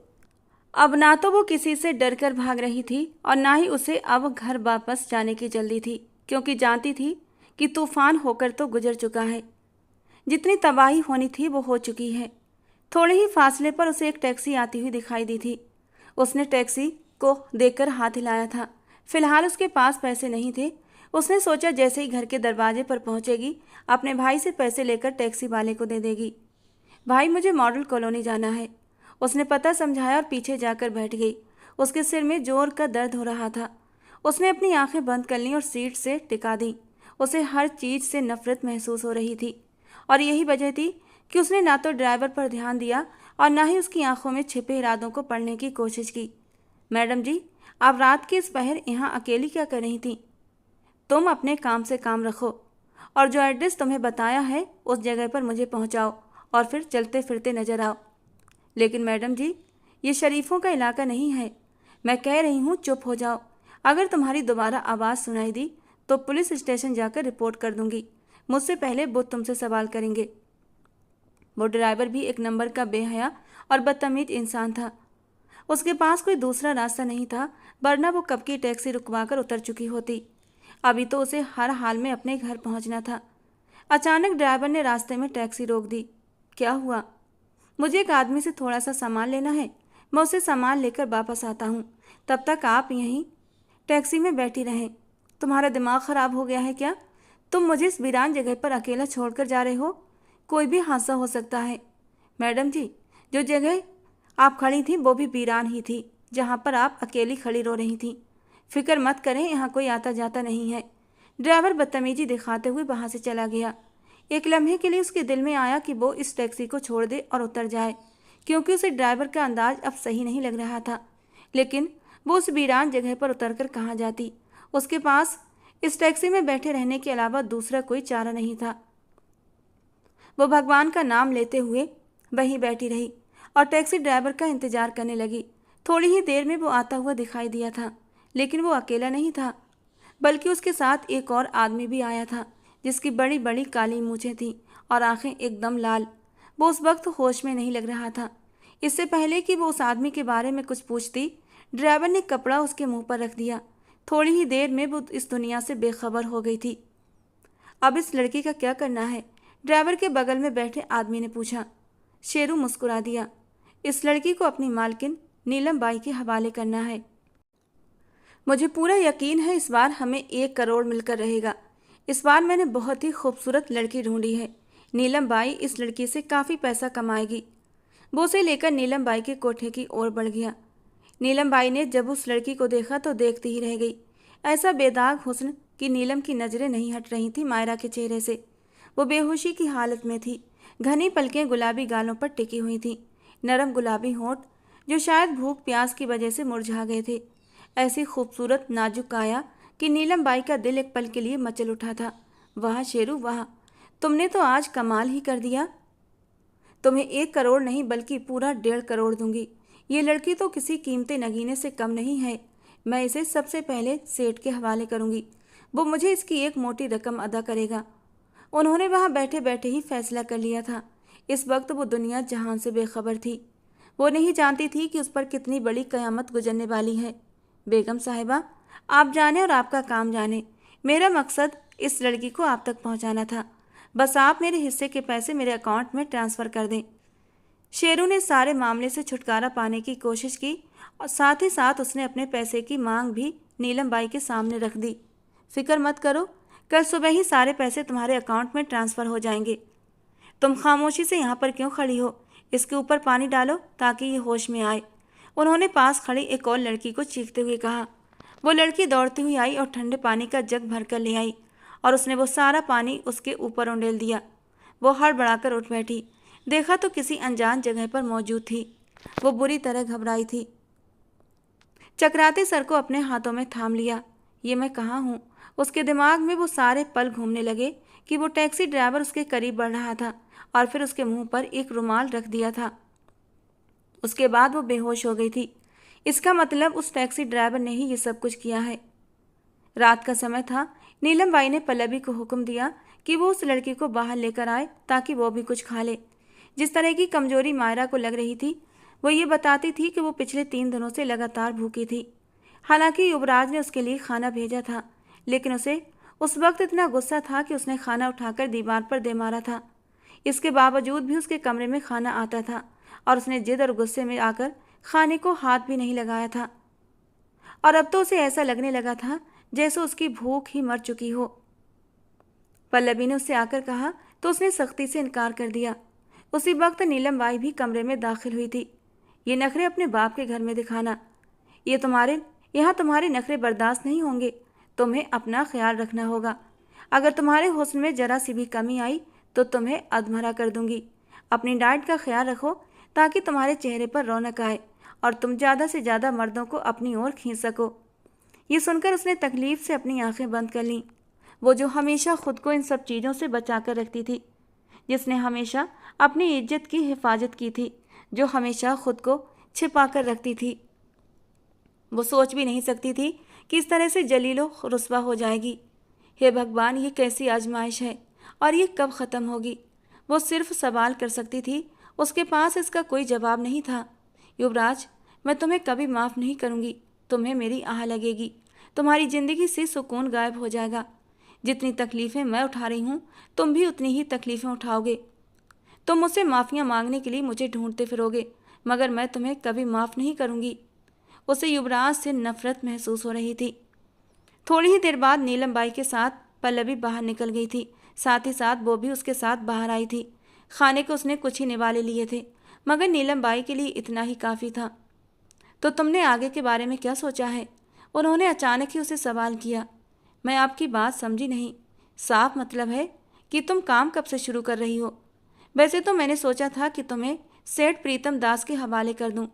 अब ना तो वो किसी से डर कर भाग रही थी और ना ही उसे अब घर वापस जाने की जल्दी थी, क्योंकि जानती थी कि तूफान होकर तो गुजर चुका है। जितनी तबाही होनी थी वो हो चुकी है। थोड़े ही फासले पर उसे एक टैक्सी आती हुई दिखाई दी थी। उसने टैक्सी को देखकर हाथ हिलाया था। फिलहाल उसके पास पैसे नहीं थे। उसने सोचा जैसे ही घर के दरवाजे पर पहुंचेगी अपने भाई से पैसे लेकर टैक्सी वाले को दे देगी। भाई, मुझे मॉडल कॉलोनी जाना है। उसने पता समझाया और पीछे जाकर बैठ गई। उसके सिर में जोर का दर्द हो रहा था। उसने अपनी आंखें बंद कर लीं और सीट से टिका दी। उसे हर चीज़ से नफरत महसूस हो रही थी और यही वजह थी कि उसने ना तो ड्राइवर पर ध्यान दिया और ना ही उसकी आंखों में छिपे इरादों को पढ़ने की कोशिश की। मैडम जी, आप रात के इस पहर यहाँ अकेली क्या कर रही थी? तुम अपने काम से काम रखो और जो एड्रेस तुम्हें बताया है उस जगह पर मुझे पहुँचाओ और फिर चलते फिरते नजर आओ। लेकिन मैडम जी, ये शरीफों का इलाका नहीं है। मैं कह रही हूँ चुप हो जाओ। अगर तुम्हारी दोबारा आवाज़ सुनाई दी तो पुलिस स्टेशन जाकर रिपोर्ट कर दूंगी। मुझसे पहले वो तुमसे सवाल करेंगे। वो ड्राइवर भी एक नंबर का बेहया और बदतमीज इंसान था। उसके पास कोई दूसरा रास्ता नहीं था, वरना वो कब की टैक्सी रुकवाकर उतर चुकी होती। अभी तो उसे हर हाल में अपने घर पहुंचना था। अचानक ड्राइवर ने रास्ते में टैक्सी रोक दी। क्या हुआ? मुझे एक आदमी से थोड़ा सा सामान लेना है। मैं उसे सामान लेकर वापस आता हूँ। तब तक आप यहीं टैक्सी में बैठी रहें। तुम्हारा दिमाग ख़राब हो गया है क्या? तुम मुझे इस वीरान जगह पर अकेला छोड़कर जा रहे हो। कोई भी हादसा हो सकता है। मैडम जी, जो जगह आप खड़ी थी वो भी वीरान ही थी, जहाँ पर आप अकेली खड़ी रो रही थी। फिक्र मत करें, यहाँ कोई आता जाता नहीं है। ड्राइवर बदतमीजी दिखाते हुए वहाँ से चला गया। एक लम्हे के लिए उसके दिल में आया कि वो इस टैक्सी को छोड़ दे और उतर जाए, क्योंकि उसे ड्राइवर का अंदाज अब सही नहीं लग रहा था। लेकिन वो उस वीरान जगह पर उतरकर कहाँ जाती? उसके पास इस टैक्सी में बैठे रहने के अलावा दूसरा कोई चारा नहीं था। वो भगवान का नाम लेते हुए वहीं बैठी रही और टैक्सी ड्राइवर का इंतजार करने लगी। थोड़ी ही देर में वो आता हुआ दिखाई दिया था, लेकिन वो अकेला नहीं था, बल्कि उसके साथ एक और आदमी भी आया था, जिसकी बड़ी बड़ी काली मूछें थीं और आंखें एकदम लाल। वो उस वक्त होश में नहीं लग रहा था। इससे पहले कि वो उस आदमी के बारे में कुछ पूछती, ड्राइवर ने कपड़ा उसके मुंह पर रख दिया। थोड़ी ही देर में वो इस दुनिया से बेखबर हो गई थी। अब इस लड़की का क्या करना है? ड्राइवर के बगल में बैठे आदमी ने पूछा। शेरू मुस्कुरा दिया। इस लड़की को अपनी मालकिन नीलम बाई के हवाले करना है। मुझे पूरा यकीन है इस बार हमें 1 करोड़ मिलकर रहेगा। इस बार मैंने बहुत ही खूबसूरत लड़की ढूंढी है। नीलम बाई इस लड़की से काफ़ी पैसा कमाएगी। वो उसे लेकर नीलम बाई के कोठे की ओर बढ़ गया। नीलम बाई ने जब उस लड़की को देखा तो देखती ही रह गई। ऐसा बेदाग हुस्न कि नीलम की नज़रें नहीं हट रही थी मायरा के चेहरे से। वो बेहोशी की हालत में थी। घनी पलकें गुलाबी गालों पर टिकी हुई थीं, नरम गुलाबी होंठ जो शायद भूख प्यास की वजह से मुरझा गए थे। ऐसी खूबसूरत नाजुक काया कि नीलम बाई का दिल एक पल के लिए मचल उठा था। वाह शेरू वाह, तुमने तो आज कमाल ही कर दिया। तुम्हें 1 करोड़ नहीं बल्कि पूरा 1.5 करोड़ दूंगी। ये लड़की तो किसी कीमती नगीने से कम नहीं है। मैं इसे सबसे पहले सेठ के हवाले करूंगी। वो मुझे इसकी एक मोटी रकम अदा करेगा। उन्होंने वहां बैठे बैठे ही फैसला कर लिया था। इस वक्त वो दुनिया जहान से बेखबर थी। वो नहीं जानती थी कि उस पर कितनी बड़ी कयामत गुजरने वाली है। बेगम साहिबा, आप जाने और आपका काम जाने। मेरा मकसद इस लड़की को आप तक पहुंचाना था। बस आप मेरे हिस्से के पैसे मेरे अकाउंट में ट्रांसफ़र कर दें। शेरू ने सारे मामले से छुटकारा पाने की कोशिश की और साथ ही साथ उसने अपने पैसे की मांग भी नीलम बाई के सामने रख दी। फिक्र मत करो, कल सुबह ही सारे पैसे तुम्हारे अकाउंट में ट्रांसफ़र हो जाएंगे। तुम खामोशी से यहाँ पर क्यों खड़ी हो? इसके ऊपर पानी डालो ताकि ये होश में आए। उन्होंने पास खड़ी एक और लड़की को चीखते हुए कहा। वो लड़की दौड़ती हुई आई और ठंडे पानी का जग भर कर ले आई और उसने वो सारा पानी उसके ऊपर उंडेल दिया। वो हड़बड़ाकर उठ बैठी। देखा तो किसी अनजान जगह पर मौजूद थी। वो बुरी तरह घबराई थी। चकराते सर को अपने हाथों में थाम लिया। ये मैं कहाँ हूँ? उसके दिमाग में वो सारे पल घूमने लगे कि वो टैक्सी ड्राइवर उसके करीब बढ़ रहा था और फिर उसके मुंह पर एक रुमाल रख दिया था। उसके बाद वो बेहोश हो गई थी। इसका मतलब उस टैक्सी ड्राइवर ने ही ये सब कुछ किया है। रात का समय था। नीलम बाई ने पल्लवी को हुक्म दिया कि वो उस लड़की को बाहर लेकर आए ताकि वो भी कुछ खा ले। जिस तरह की कमजोरी मायरा को लग रही थी वो ये बताती थी कि वो पिछले 3 दिनों से लगातार भूखी थी। हालांकि युवराज ने उसके लिए खाना भेजा था, लेकिन उसे उस वक्त इतना गुस्सा था कि उसने खाना उठाकर दीवार पर दे मारा था। इसके बावजूद भी उसके कमरे में खाना आता था और उसने जिद और गुस्से में आकर खाने को हाथ भी नहीं लगाया था। और अब तो उसे ऐसा लगने लगा था जैसे उसकी भूख ही मर चुकी हो। पल्लवी ने उससे आकर कहा तो उसने सख्ती से इनकार कर दिया। उसी वक्त नीलम बाई भी कमरे में दाखिल हुई थी। ये नखरे अपने बाप के घर में दिखाना, यहाँ तुम्हारे नखरे बर्दाश्त नहीं होंगे। तुम्हें अपना ख्याल रखना होगा। अगर तुम्हारे हुस्न में जरा सी भी कमी आई तो तुम्हें अधमरा कर दूंगी। अपनी डाइट का ख्याल रखो ताकि तुम्हारे चेहरे पर रौनक आए और तुम ज़्यादा से ज़्यादा मर्दों को अपनी ओर खींच सको। ये सुनकर उसने तकलीफ से अपनी आंखें बंद कर लीं। वो जो हमेशा खुद को इन सब चीज़ों से बचा कर रखती थी, जिसने हमेशा अपनी इज्जत की हिफाजत की थी, जो हमेशा खुद को छिपा कर रखती थी, वो सोच भी नहीं सकती थी कि इस तरह से जलीलो रुस्वा हो जाएगी। हे भगवान, ये कैसी आजमाइश है और ये कब ख़त्म होगी? वो सिर्फ सवाल कर सकती थी, उसके पास इसका कोई जवाब नहीं था। युवराज, मैं तुम्हें कभी माफ़ नहीं करूँगी। तुम्हें मेरी आह लगेगी। तुम्हारी ज़िंदगी से सुकून गायब हो जाएगा। जितनी तकलीफ़ें मैं उठा रही हूँ तुम भी उतनी ही तकलीफ़ें उठाओगे। तुम मुझसे माफ़ियाँ मांगने के लिए मुझे ढूंढते फिरोगे, मगर मैं तुम्हें कभी माफ़ नहीं करूँगी। उसे युवराज से नफरत महसूस हो रही थी। थोड़ी ही देर बाद नीलम बाई के साथ पल्लवी बाहर निकल गई थी। साथ ही साथ वो भी उसके साथ बाहर आई थी। खाने को उसने कुछ ही निवाले लिए थे, मगर नीलम बाई के लिए इतना ही काफ़ी था। तो तुमने आगे के बारे में क्या सोचा है? उन्होंने अचानक ही उसे सवाल किया। मैं आपकी बात समझी नहीं। साफ मतलब है कि तुम काम कब से शुरू कर रही हो? वैसे तो मैंने सोचा था कि तुम्हें सेठ प्रीतम दास के हवाले कर दूं,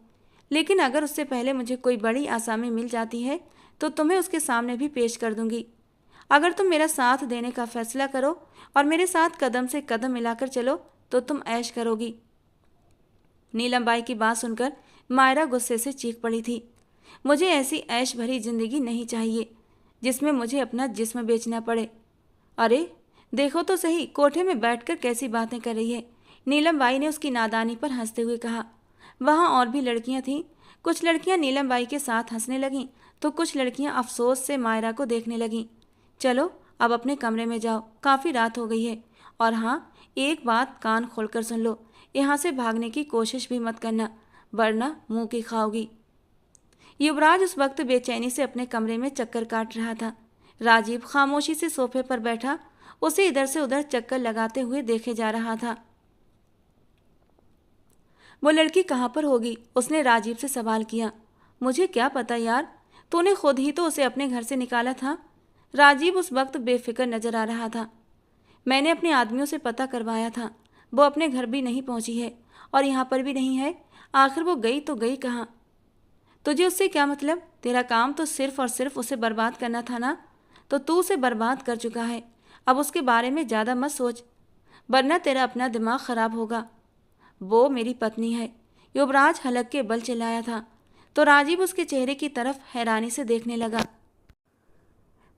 लेकिन अगर उससे पहले मुझे कोई बड़ी आसामी मिल जाती है तो तुम्हें उसके सामने भी पेश कर दूंगी। अगर तुम मेरा साथ देने का फैसला करो और मेरे साथ कदम से कदम मिलाकर चलो तो तुम ऐश करोगी। नीलम बाई की बात सुनकर मायरा गुस्से से चीख पड़ी थी। मुझे ऐसी ऐश भरी जिंदगी नहीं चाहिए जिसमें मुझे अपना जिस्म बेचना पड़े। अरे देखो तो सही, कोठे में बैठकर कैसी बातें कर रही है। नीलम बाई ने उसकी नादानी पर हंसते हुए कहा। वहाँ और भी लड़कियाँ थीं। कुछ लड़कियाँ नीलम बाई के साथ हंसने लगीं तो कुछ लड़कियाँ अफसोस से मायरा को देखने लगीं। चलो अब अपने कमरे में जाओ, काफ़ी रात हो गई है। और हाँ, एक बात कान खोलकर सुन लो, यहाँ से भागने की कोशिश भी मत करना, वरना मुंह की खाओगी। युवराज उस वक्त बेचैनी से अपने कमरे में चक्कर काट रहा था। राजीव खामोशी से सोफे पर बैठा उसे इधर से उधर चक्कर लगाते हुए देखे जा रहा था। वो लड़की कहाँ पर होगी? उसने राजीव से सवाल किया। मुझे क्या पता यार, तूने खुद ही तो उसे अपने घर से निकाला था। राजीव उस वक्त बेफिक्र नजर आ रहा था। मैंने अपने आदमियों से पता करवाया था, वो अपने घर भी नहीं पहुंची है और यहाँ पर भी नहीं है। आखिर वो गई तो गई कहाँ? तुझे उससे क्या मतलब? तेरा काम तो सिर्फ और सिर्फ उसे बर्बाद करना था ना, तो तू उसे बर्बाद कर चुका है। अब उसके बारे में ज़्यादा मत सोच, वरना तेरा अपना दिमाग खराब होगा। वो मेरी पत्नी है। युवराज हलक के बल चिल्लाया था तो राजीव उसके चेहरे की तरफ हैरानी से देखने लगा।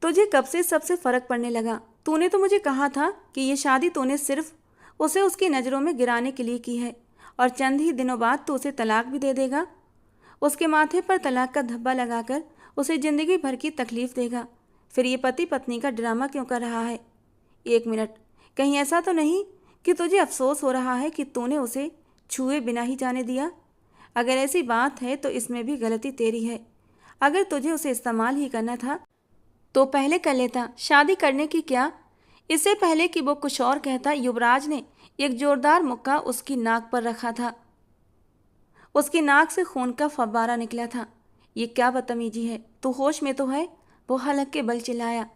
तुझे कब से सबसे फर्क पड़ने लगा? तूने तो मुझे कहा था कि ये शादी तूने सिर्फ उसे उसकी नज़रों में गिराने के लिए की है और चंद ही दिनों बाद तू उसे तलाक भी दे देगा। उसके माथे पर तलाक का धब्बा लगाकर उसे ज़िंदगी भर की तकलीफ देगा। फिर ये पति पत्नी का ड्रामा क्यों कर रहा है? 1 मिनट, कहीं ऐसा तो नहीं कि तुझे अफसोस हो रहा है कि तूने उसे छुए बिना ही जाने दिया? अगर ऐसी बात है तो इसमें भी गलती तेरी है। अगर तुझे उसे इस्तेमाल ही करना था तो पहले कर लेता। शादी करने की क्या? इससे पहले कि वो कुछ और कहता, युवराज ने एक जोरदार मुक्का उसकी नाक पर रखा था। उसकी नाक से खून का फव्वारा निकला था। ये क्या बदतमीजी है? तू होश में तो है? वो हलक के बल चिल्लाया।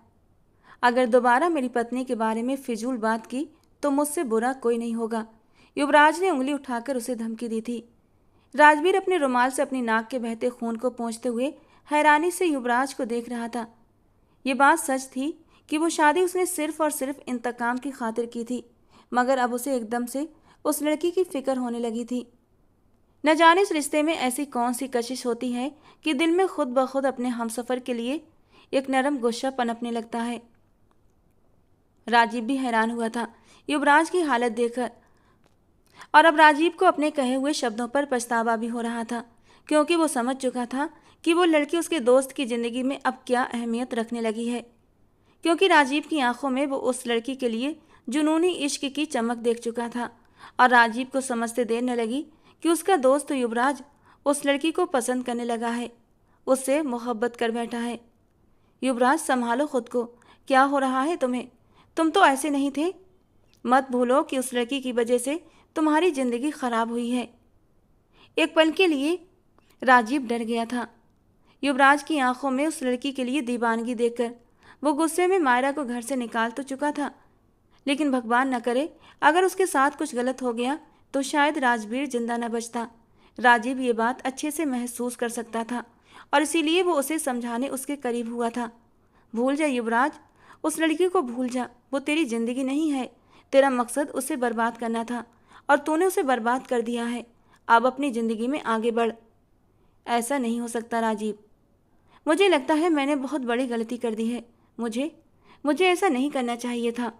अगर दोबारा मेरी पत्नी के बारे में फिजूल बात की तो मुझसे बुरा कोई नहीं होगा, युवराज ने उंगली उठाकर उसे धमकी दी थी। राजवीर अपने रुमाल से अपनी नाक के बहते खून को पोंछते हुए हैरानी से युवराज को देख रहा था। ये बात सच थी कि वो शादी उसने सिर्फ और सिर्फ इंतकाम की खातिर की थी, मगर अब उसे एकदम से उस लड़की की फिक्र होने लगी थी। न जाने इस रिश्ते में ऐसी कौन सी कशिश होती है कि दिल में खुद ब खुद अपने हमसफर के लिए एक नरम गुस्सा पनपने लगता है। राजीव भी हैरान हुआ था युवराज की हालत देखकर, और अब राजीव को अपने कहे हुए शब्दों पर पछतावा भी हो रहा था, क्योंकि वो समझ चुका था कि वो लड़की उसके दोस्त की ज़िंदगी में अब क्या अहमियत रखने लगी है, क्योंकि राजीव की आंखों में वो उस लड़की के लिए जुनूनी इश्क की चमक देख चुका था। और राजीव को समझते देर न लगी कि उसका दोस्त युवराज उस लड़की को पसंद करने लगा है, उससे मोहब्बत कर बैठा है। युवराज, संभालो खुद को, क्या हो रहा है तुम्हें? तुम तो ऐसे नहीं थे। मत भूलो कि उस लड़की की वजह से तुम्हारी जिंदगी खराब हुई है। एक पल के लिए राजीव डर गया था युवराज की आंखों में उस लड़की के लिए दीवानगी देखकर। वो गुस्से में मायरा को घर से निकाल तो चुका था, लेकिन भगवान न करे अगर उसके साथ कुछ गलत हो गया तो शायद राजवीर जिंदा न बचता। राजीव ये बात अच्छे से महसूस कर सकता था और इसीलिए वो उसे समझाने उसके करीब हुआ था। भूल जा युवराज, उस लड़की को भूल जा। वो तेरी जिंदगी नहीं है। तेरा मकसद उसे बर्बाद करना था और तूने उसे बर्बाद कर दिया है। अब अपनी ज़िंदगी में आगे बढ़। ऐसा नहीं हो सकता राजीव, मुझे लगता है मैंने बहुत बड़ी गलती कर दी है। मुझे ऐसा नहीं करना चाहिए था।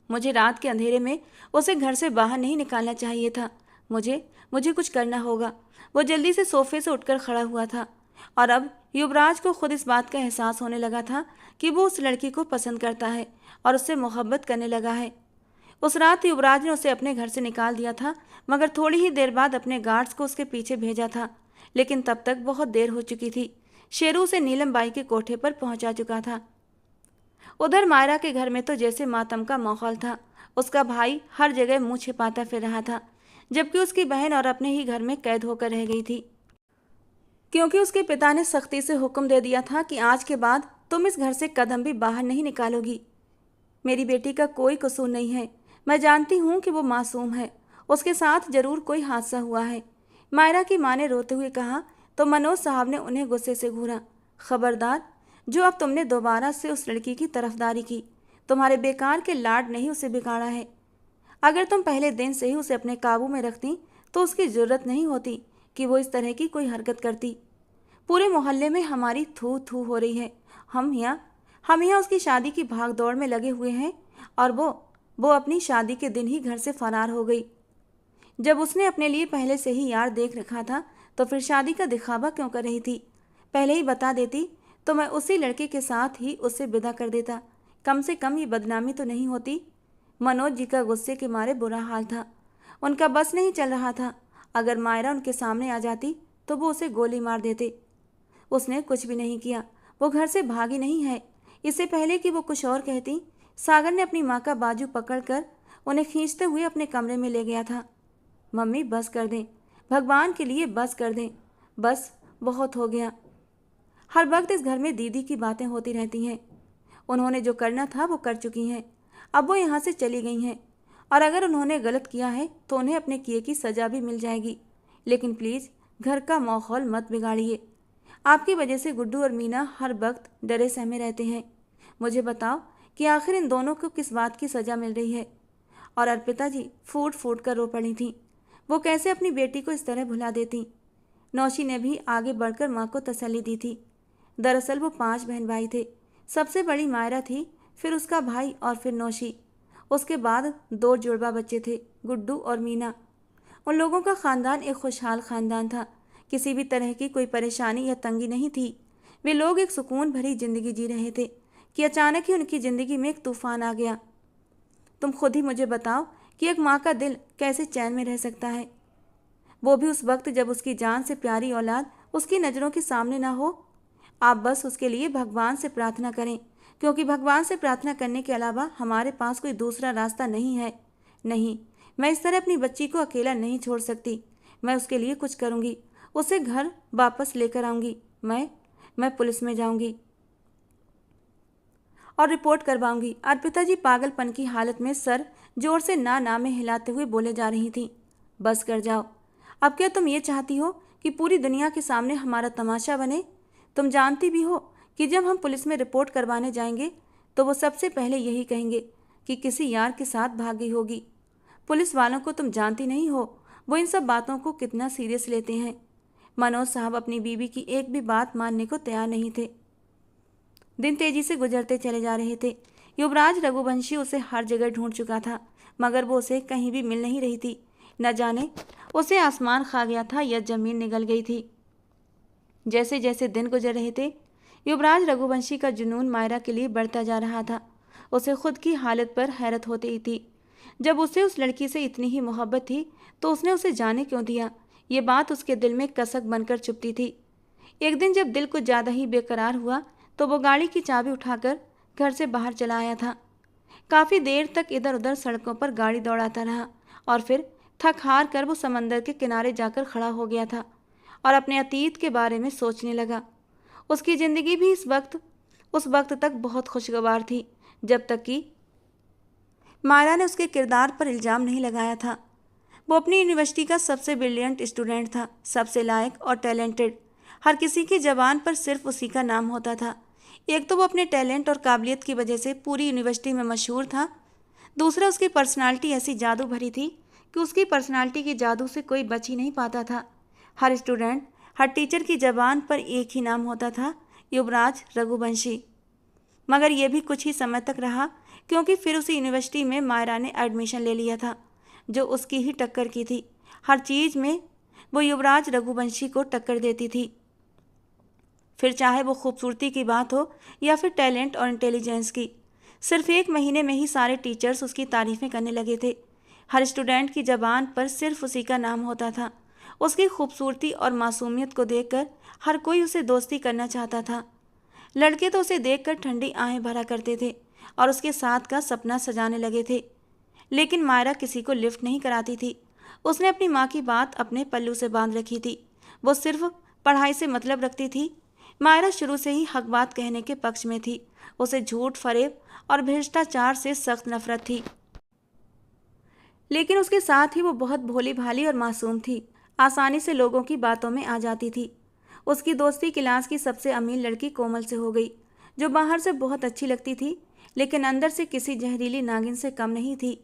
मुझे रात के अंधेरे में उसे घर से बाहर नहीं निकालना चाहिए था। मुझे कुछ करना होगा। वो जल्दी से सोफे से उठकर खड़ा हुआ था और अब युवराज को खुद इस बात का एहसास होने लगा था कि वो उस लड़की को पसंद करता है और उससे मोहब्बत करने लगा है। उस रात युवराज ने उसे अपने घर से निकाल दिया था, मगर थोड़ी ही देर बाद अपने गार्ड्स को उसके पीछे भेजा था, लेकिन तब तक बहुत देर हो चुकी थी। शेरू उसे नीलम बाई के कोठे पर पहुंचा चुका था। उधर मायरा के घर में तो जैसे मातम का माहौल था। उसका भाई हर जगह मुंह छिपाता फिर रहा था, जबकि उसकी बहन और अपने ही घर में कैद होकर रह गई थी, क्योंकि उसके पिता ने सख्ती से हुक्म दे दिया था कि आज के बाद तुम इस घर से कदम भी बाहर नहीं निकालोगी। मेरी बेटी का कोई कसूर नहीं है। मैं जानती हूँ कि वो मासूम है, उसके साथ जरूर कोई हादसा हुआ है। मायरा की माँ ने रोते हुए कहा तो मनोज साहब ने उन्हें गुस्से से घूरा। खबरदार, जो अब तुमने दोबारा से उस लड़की की तरफदारी की, तुम्हारे बेकार के लाड नहीं उसे बिगाड़ा है। अगर तुम पहले दिन से ही उसे अपने काबू में रखती तो उसकी जरूरत नहीं होती कि वो इस तरह की कोई हरकत करती। पूरे मोहल्ले में हमारी थू थू हो रही है। हम यहाँ उसकी शादी की भाग दौड़ में लगे हुए हैं और वो अपनी शादी के दिन ही घर से फरार हो गई। जब उसने अपने लिए पहले से ही यार देख रखा था तो फिर शादी का दिखावा क्यों कर रही थी? पहले ही बता देती तो मैं उसी लड़के के साथ ही उससे विदा कर देता। कम से कम ये बदनामी तो नहीं होती। मनोज जी का गुस्से के मारे बुरा हाल था, उनका बस नहीं चल रहा था। अगर मायरा उनके सामने आ जाती तो वो उसे गोली मार देते। उसने कुछ भी नहीं किया, वो घर से भागी नहीं है। इससे पहले कि वो कुछ और कहती, सागर ने अपनी माँ का बाजू पकड़कर उन्हें खींचते हुए अपने कमरे में ले गया था। मम्मी बस कर दें, भगवान के लिए बस कर दें, बस बहुत हो गया। हर वक्त इस घर में दीदी की बातें होती रहती हैं। उन्होंने जो करना था वो कर चुकी हैं। अब वो यहाँ से चली गई हैं और अगर उन्होंने गलत किया है तो उन्हें अपने किए की सज़ा भी मिल जाएगी। लेकिन प्लीज़ घर का माहौल मत बिगाड़िए। आपकी वजह से गुड्डू और मीना हर वक्त डरे सहमे रहते हैं। मुझे बताओ कि आखिर इन दोनों को किस बात की सज़ा मिल रही है? और अर्पिता जी फूट फूट कर रो पड़ी थीं। वो कैसे अपनी बेटी को इस तरह भुला देती? नौशी ने भी आगे बढ़कर माँ को तसल्ली दी थी। दरअसल वो 5 बहन भाई थे। सबसे बड़ी मायरा थी, फिर उसका भाई और फिर नौशी। उसके बाद 2 जुड़वा बच्चे थे, गुड्डू और मीना। उन लोगों का ख़ानदान एक खुशहाल ख़ानदान था। किसी भी तरह की कोई परेशानी या तंगी नहीं थी। वे लोग एक सुकून भरी जिंदगी जी रहे थे कि अचानक ही उनकी जिंदगी में एक तूफान आ गया। तुम खुद ही मुझे बताओ कि एक माँ का दिल कैसे चैन में रह सकता है, वो भी उस वक्त जब उसकी जान से प्यारी औलाद उसकी नज़रों के सामने ना हो। आप बस उसके लिए भगवान से प्रार्थना करें, क्योंकि भगवान से प्रार्थना करने के अलावा हमारे पास कोई दूसरा रास्ता नहीं है। नहीं, मैं इस तरह अपनी बच्ची को अकेला नहीं छोड़ सकती। मैं उसके लिए कुछ करूँगी, उसे घर वापस लेकर आऊँगी। मैं पुलिस में जाऊँगी और रिपोर्ट करवाऊंगी। अर्पिता जी पागलपन की हालत में सर जोर से ना में हिलाते हुए बोले जा रही थी। बस कर जाओ। अब क्या तुम ये चाहती हो कि पूरी दुनिया के सामने हमारा तमाशा बने? तुम जानती भी हो कि जब हम पुलिस में रिपोर्ट करवाने जाएंगे तो वो सबसे पहले यही कहेंगे कि किसी यार के साथ भाग गई होगी। पुलिस वालों को तुम जानती नहीं हो, वो इन सब बातों को कितना सीरियस लेते हैं। मनोज साहब अपनी बीवी की एक भी बात मानने को तैयार नहीं थे। दिन तेजी से गुजरते चले जा रहे थे। युवराज रघुवंशी उसे हर जगह ढूंढ चुका था, मगर वो उसे कहीं भी मिल नहीं रही थी। न जाने उसे आसमान खा गया था या जमीन निगल गई थी। जैसे जैसे दिन गुजर रहे थे, युवराज रघुवंशी का जुनून मायरा के लिए बढ़ता जा रहा था। उसे खुद की हालत पर हैरत होती थी। जब उसे उस लड़की से इतनी ही मोहब्बत थी तो उसने उसे जाने क्यों दिया? ये बात उसके दिल में कसक बनकर चुभती थी। एक दिन जब दिल कुछ ज़्यादा ही बेकरार हुआ तो वो गाड़ी की चाबी उठाकर घर से बाहर चला आया था। काफ़ी देर तक इधर उधर सड़कों पर गाड़ी दौड़ाता रहा और फिर थक हार कर वो समंदर के किनारे जाकर खड़ा हो गया था और अपने अतीत के बारे में सोचने लगा। उसकी ज़िंदगी भी उस वक्त तक बहुत खुशगवार थी, जब तक कि मायरा ने उसके किरदार पर इल्ज़ाम नहीं लगाया था। वो अपनी यूनिवर्सिटी का सबसे ब्रिलियंट स्टूडेंट था, सबसे लायक और टैलेंटेड। हर किसी की ज़बान पर सिर्फ उसी का नाम होता था। एक तो वो अपने टैलेंट और काबिलियत की वजह से पूरी यूनिवर्सिटी में मशहूर था। दूसरा, उसकी पर्सनालिटी ऐसी जादू भरी थी कि उसकी पर्सनालिटी के जादू से कोई बच ही नहीं पाता था। हर स्टूडेंट, हर टीचर की ज़बान पर एक ही नाम होता था, युवराज रघुवंशी। मगर यह भी कुछ ही समय तक रहा, क्योंकि फिर उसी यूनिवर्सिटी में मायरा ने एडमिशन ले लिया था, जो उसकी ही टक्कर की थी। हर चीज़ में वो युवराज रघुवंशी को टक्कर देती थी, फिर चाहे वो खूबसूरती की बात हो या फिर टैलेंट और इंटेलिजेंस की। सिर्फ 1 महीने में ही सारे टीचर्स उसकी तारीफ़ें करने लगे थे। हर स्टूडेंट की ज़बान पर सिर्फ उसी का नाम होता था। उसकी खूबसूरती और मासूमियत को देखकर हर कोई उसे दोस्ती करना चाहता था। लड़के तो उसे देखकर ठंडी आहें भरा करते थे और उसके साथ का सपना सजाने लगे थे। लेकिन मायरा किसी को लिफ्ट नहीं कराती थी। उसने अपनी माँ की बात अपने पल्लू से बांध रखी थी। वो सिर्फ पढ़ाई से मतलब रखती थी। मायरा शुरू से ही हक बात कहने के पक्ष में थी। उसे झूठ, फरेब और भ्रष्टाचार से सख्त नफरत थी। लेकिन उसके साथ ही वो बहुत भोली भाली और मासूम थी। आसानी से लोगों की बातों में आ जाती थी। उसकी दोस्ती क्लास की सबसे अमीर लड़की कोमल से हो गई, जो बाहर से बहुत अच्छी लगती थी लेकिन अंदर से किसी जहरीली नागिन से कम नहीं थी।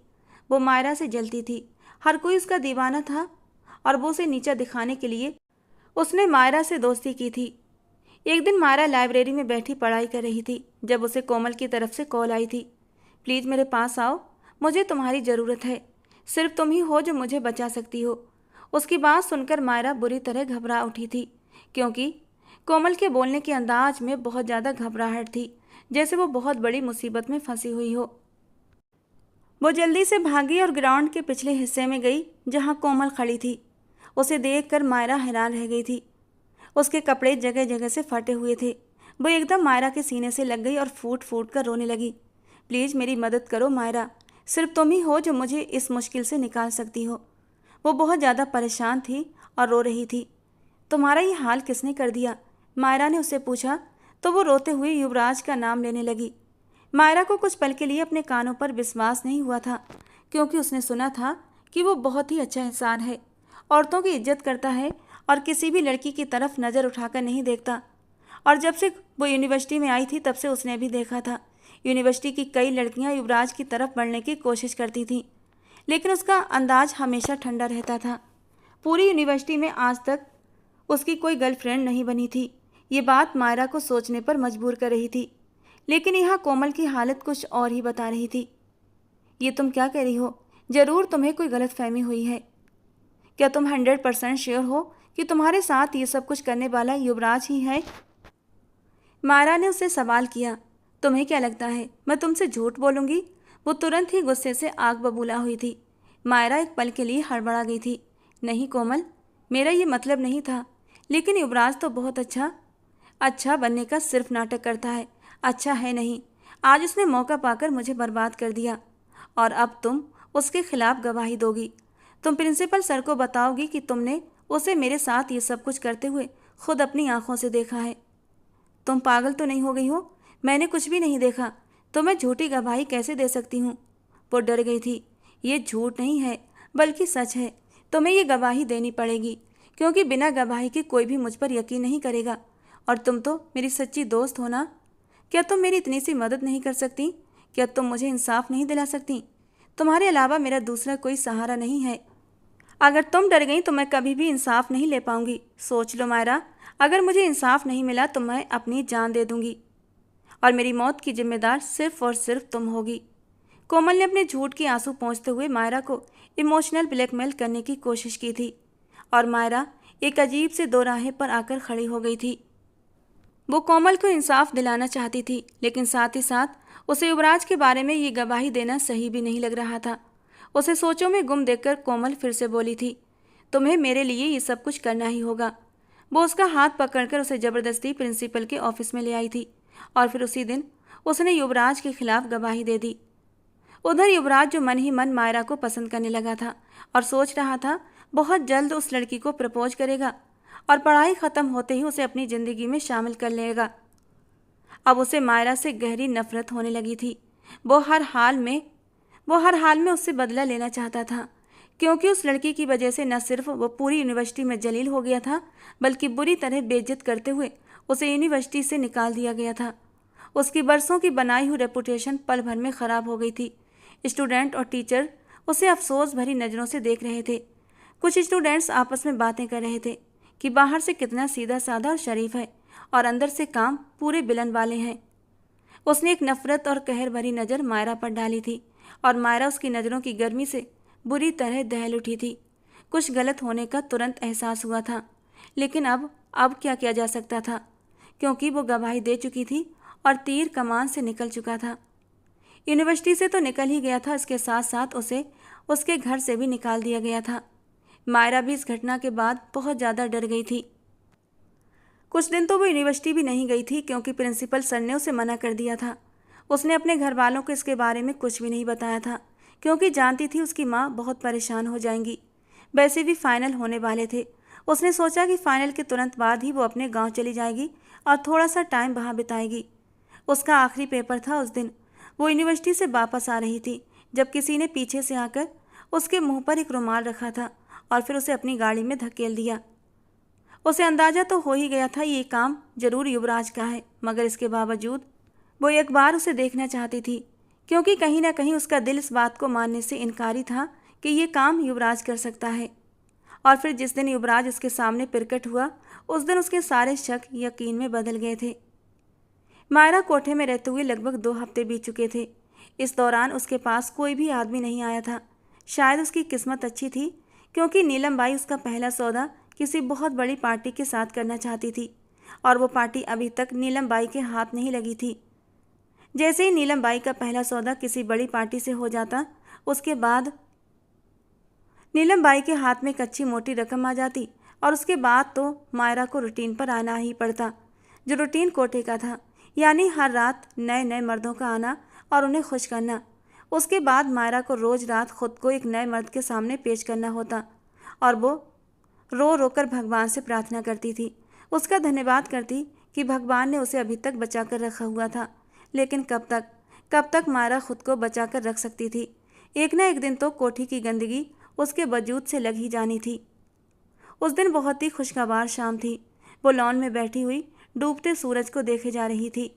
वो मायरा से जलती थी। हर कोई उसका दीवाना था और वो उसे नीचा दिखाने के लिए उसने मायरा से दोस्ती की थी। एक दिन मायरा लाइब्रेरी में बैठी पढ़ाई कर रही थी जब उसे कोमल की तरफ से कॉल आई थी। प्लीज़ मेरे पास आओ, मुझे तुम्हारी ज़रूरत है। सिर्फ तुम ही हो जो मुझे बचा सकती हो। उसकी बात सुनकर मायरा बुरी तरह घबरा उठी थी, क्योंकि कोमल के बोलने के अंदाज में बहुत ज़्यादा घबराहट थी, जैसे वो बहुत बड़ी मुसीबत में फंसी हुई हो। वो जल्दी से भागी और ग्राउंड के पिछले हिस्से में गई जहाँ कोमल खड़ी थी। उसे देखकर मायरा हैरान रह गई थी। उसके कपड़े जगह जगह से फटे हुए थे। वो एकदम मायरा के सीने से लग गई और फूट फूट कर रोने लगी। प्लीज़ मेरी मदद करो मायरा, सिर्फ तुम ही हो जो मुझे इस मुश्किल से निकाल सकती हो। वो बहुत ज़्यादा परेशान थी और रो रही थी। तुम्हारा ये हाल किसने कर दिया? मायरा ने उससे पूछा तो वो रोते हुए युवराज का नाम लेने लगी। मायरा को कुछ पल के लिए अपने कानों पर विश्वास नहीं हुआ था, क्योंकि उसने सुना था कि वो बहुत ही अच्छा इंसान है, औरतों की इज्जत करता है और किसी भी लड़की की तरफ नज़र उठाकर नहीं देखता। और जब से वो यूनिवर्सिटी में आई थी तब से उसने भी देखा था यूनिवर्सिटी की कई लड़कियां युवराज की तरफ बढ़ने की कोशिश करती थीं, लेकिन उसका अंदाज हमेशा ठंडा रहता था। पूरी यूनिवर्सिटी में आज तक उसकी कोई गर्लफ्रेंड नहीं बनी थी। ये बात मायरा को सोचने पर मजबूर कर रही थी, लेकिन यहाँ कोमल की हालत कुछ और ही बता रही थी। ये तुम क्या कह रही हो? ज़रूर तुम्हें कोई गलतफहमी हुई है। क्या तुम 100% श्योर हो कि तुम्हारे साथ ये सब कुछ करने वाला युवराज ही है? मायरा ने उससे सवाल किया, तुम्हें क्या लगता है मैं तुमसे झूठ बोलूंगी? वो तुरंत ही गुस्से से आग बबूला हुई थी। मायरा एक पल के लिए हड़बड़ा गई थी। नहीं कोमल, मेरा ये मतलब नहीं था। लेकिन युवराज तो बहुत अच्छा बनने का सिर्फ नाटक करता है, अच्छा है नहीं। आज उसने मौका पाकर मुझे बर्बाद कर दिया और अब तुम उसके खिलाफ गवाही दोगी। तुम प्रिंसिपल सर को बताओगी कि तुमने उसे मेरे साथ ये सब कुछ करते हुए खुद अपनी आंखों से देखा है। तुम पागल तो नहीं हो गई हो? मैंने कुछ भी नहीं देखा, तो मैं झूठी गवाही कैसे दे सकती हूँ? वो डर गई थी। ये झूठ नहीं है बल्कि सच है। तुम्हें ये गवाही देनी पड़ेगी, क्योंकि बिना गवाही के कोई भी मुझ पर यकीन नहीं करेगा। और तुम तो मेरी सच्ची दोस्त हो ना? क्या तुम मेरी इतनी सी मदद नहीं कर सकती? क्या तुम मुझे इंसाफ नहीं दिला सकती? तुम्हारे अलावा मेरा दूसरा कोई सहारा नहीं है। अगर तुम डर गई तो मैं कभी भी इंसाफ नहीं ले पाऊंगी। सोच लो मायरा, अगर मुझे इंसाफ नहीं मिला तो मैं अपनी जान दे दूंगी और मेरी मौत की जिम्मेदार सिर्फ और सिर्फ तुम होगी। कोमल ने अपने झूठ के आंसू पोंछते हुए मायरा को इमोशनल ब्लैकमेल करने की कोशिश की थी और मायरा एक अजीब से दोराहे पर आकर खड़ी हो गई थी। वो कोमल को इंसाफ दिलाना चाहती थी, लेकिन साथ ही साथ उसे युवराज के बारे में ये गवाही देना सही भी नहीं लग रहा था। उसे सोचों में गुम देखकर कोमल फिर से बोली थी, तुम्हें मेरे लिए ये सब कुछ करना ही होगा। वो उसका हाथ पकड़कर उसे जबरदस्ती प्रिंसिपल के ऑफिस में ले आई थी और फिर उसी दिन उसने युवराज के खिलाफ गवाही दे दी। उधर युवराज जो मन ही मन मायरा को पसंद करने लगा था और सोच रहा था बहुत जल्द उस लड़की को प्रपोज करेगा और पढ़ाई खत्म होते ही उसे अपनी जिंदगी में शामिल कर लेगा। अब उसे मायरा से गहरी नफरत होने लगी थी। वो हर हाल में उससे बदला लेना चाहता था, क्योंकि उस लड़की की वजह से न सिर्फ वो पूरी यूनिवर्सिटी में जलील हो गया था, बल्कि बुरी तरह बेइज्जत करते हुए उसे यूनिवर्सिटी से निकाल दिया गया था। उसकी बरसों की बनाई हुई रेपुटेशन पल भर में खराब हो गई थी। स्टूडेंट और टीचर उसे अफसोस भरी नज़रों से देख रहे थे। कुछ स्टूडेंट्स आपस में बातें कर रहे थे कि बाहर से कितना सीधा साधा और शरीफ है और अंदर से काम पूरे बिलन वाले हैं। उसने एक नफरत और कहर भरी नज़र मायरा पर डाली थी और मायरा उसकी नज़रों की गर्मी से बुरी तरह दहल उठी थी। कुछ गलत होने का तुरंत एहसास हुआ था, लेकिन अब क्या किया जा सकता था, क्योंकि वो गवाही दे चुकी थी और तीर कमान से निकल चुका था। यूनिवर्सिटी से तो निकल ही गया था, इसके साथ साथ उसे उसके घर से भी निकाल दिया गया था। मायरा भी इस घटना के बाद बहुत ज़्यादा डर गई थी। कुछ दिन तो वो यूनिवर्सिटी भी नहीं गई थी, क्योंकि प्रिंसिपल सर ने उसे मना कर दिया था। उसने अपने घर वालों को इसके बारे में कुछ भी नहीं बताया था, क्योंकि जानती थी उसकी माँ बहुत परेशान हो जाएंगी। वैसे भी फाइनल होने वाले थे। उसने सोचा कि फाइनल के तुरंत बाद ही वो अपने गांव चली जाएगी और थोड़ा सा टाइम वहाँ बिताएगी। उसका आखिरी पेपर था उस दिन। वो यूनिवर्सिटी से वापस आ रही थी जब किसी ने पीछे से आकर उसके मुंह पर एक रुमाल रखा था और फिर उसे अपनी गाड़ी में धकेल दिया। उसे अंदाजा तो हो ही गया था ये काम जरूर युवराज का है, मगर इसके बावजूद वो एक बार उसे देखना चाहती थी, क्योंकि कहीं ना कहीं उसका दिल इस बात को मानने से इनकारी था कि ये काम युवराज कर सकता है। और फिर जिस दिन युवराज उसके सामने प्रकट हुआ, उस दिन उसके सारे शक यकीन में बदल गए थे। मायरा कोठे में रहते हुए लगभग 2 हफ्ते बीत चुके थे। इस दौरान उसके पास कोई भी आदमी नहीं आया था। शायद उसकी किस्मत अच्छी थी, क्योंकि नीलम बाई उसका पहला सौदा किसी बहुत बड़ी पार्टी के साथ करना चाहती थी और वो पार्टी अभी तक नीलम बाई के हाथ नहीं लगी थी। जैसे ही नीलम बाई का पहला सौदा किसी बड़ी पार्टी से हो जाता, उसके बाद नीलम बाई के हाथ में एक अच्छी मोटी रकम आ जाती और उसके बाद तो मायरा को रूटीन पर आना ही पड़ता, जो रूटीन कोटे का था, यानी हर रात नए नए मर्दों का आना और उन्हें खुश करना। उसके बाद मायरा को रोज़ रात खुद को एक नए मर्द के सामने पेश करना होता और वो रो रो कर भगवान से प्रार्थना करती थी, उसका धन्यवाद करती कि भगवान ने उसे अभी तक बचा कर रखा हुआ था। लेकिन कब तक मायरा खुद को बचा कर रख सकती थी? एक ना एक दिन तो कोठी की गंदगी उसके वजूद से लग ही जानी थी। उस दिन बहुत ही खुशगवार शाम थी। वो लॉन में बैठी हुई डूबते सूरज को देखे जा रही थी,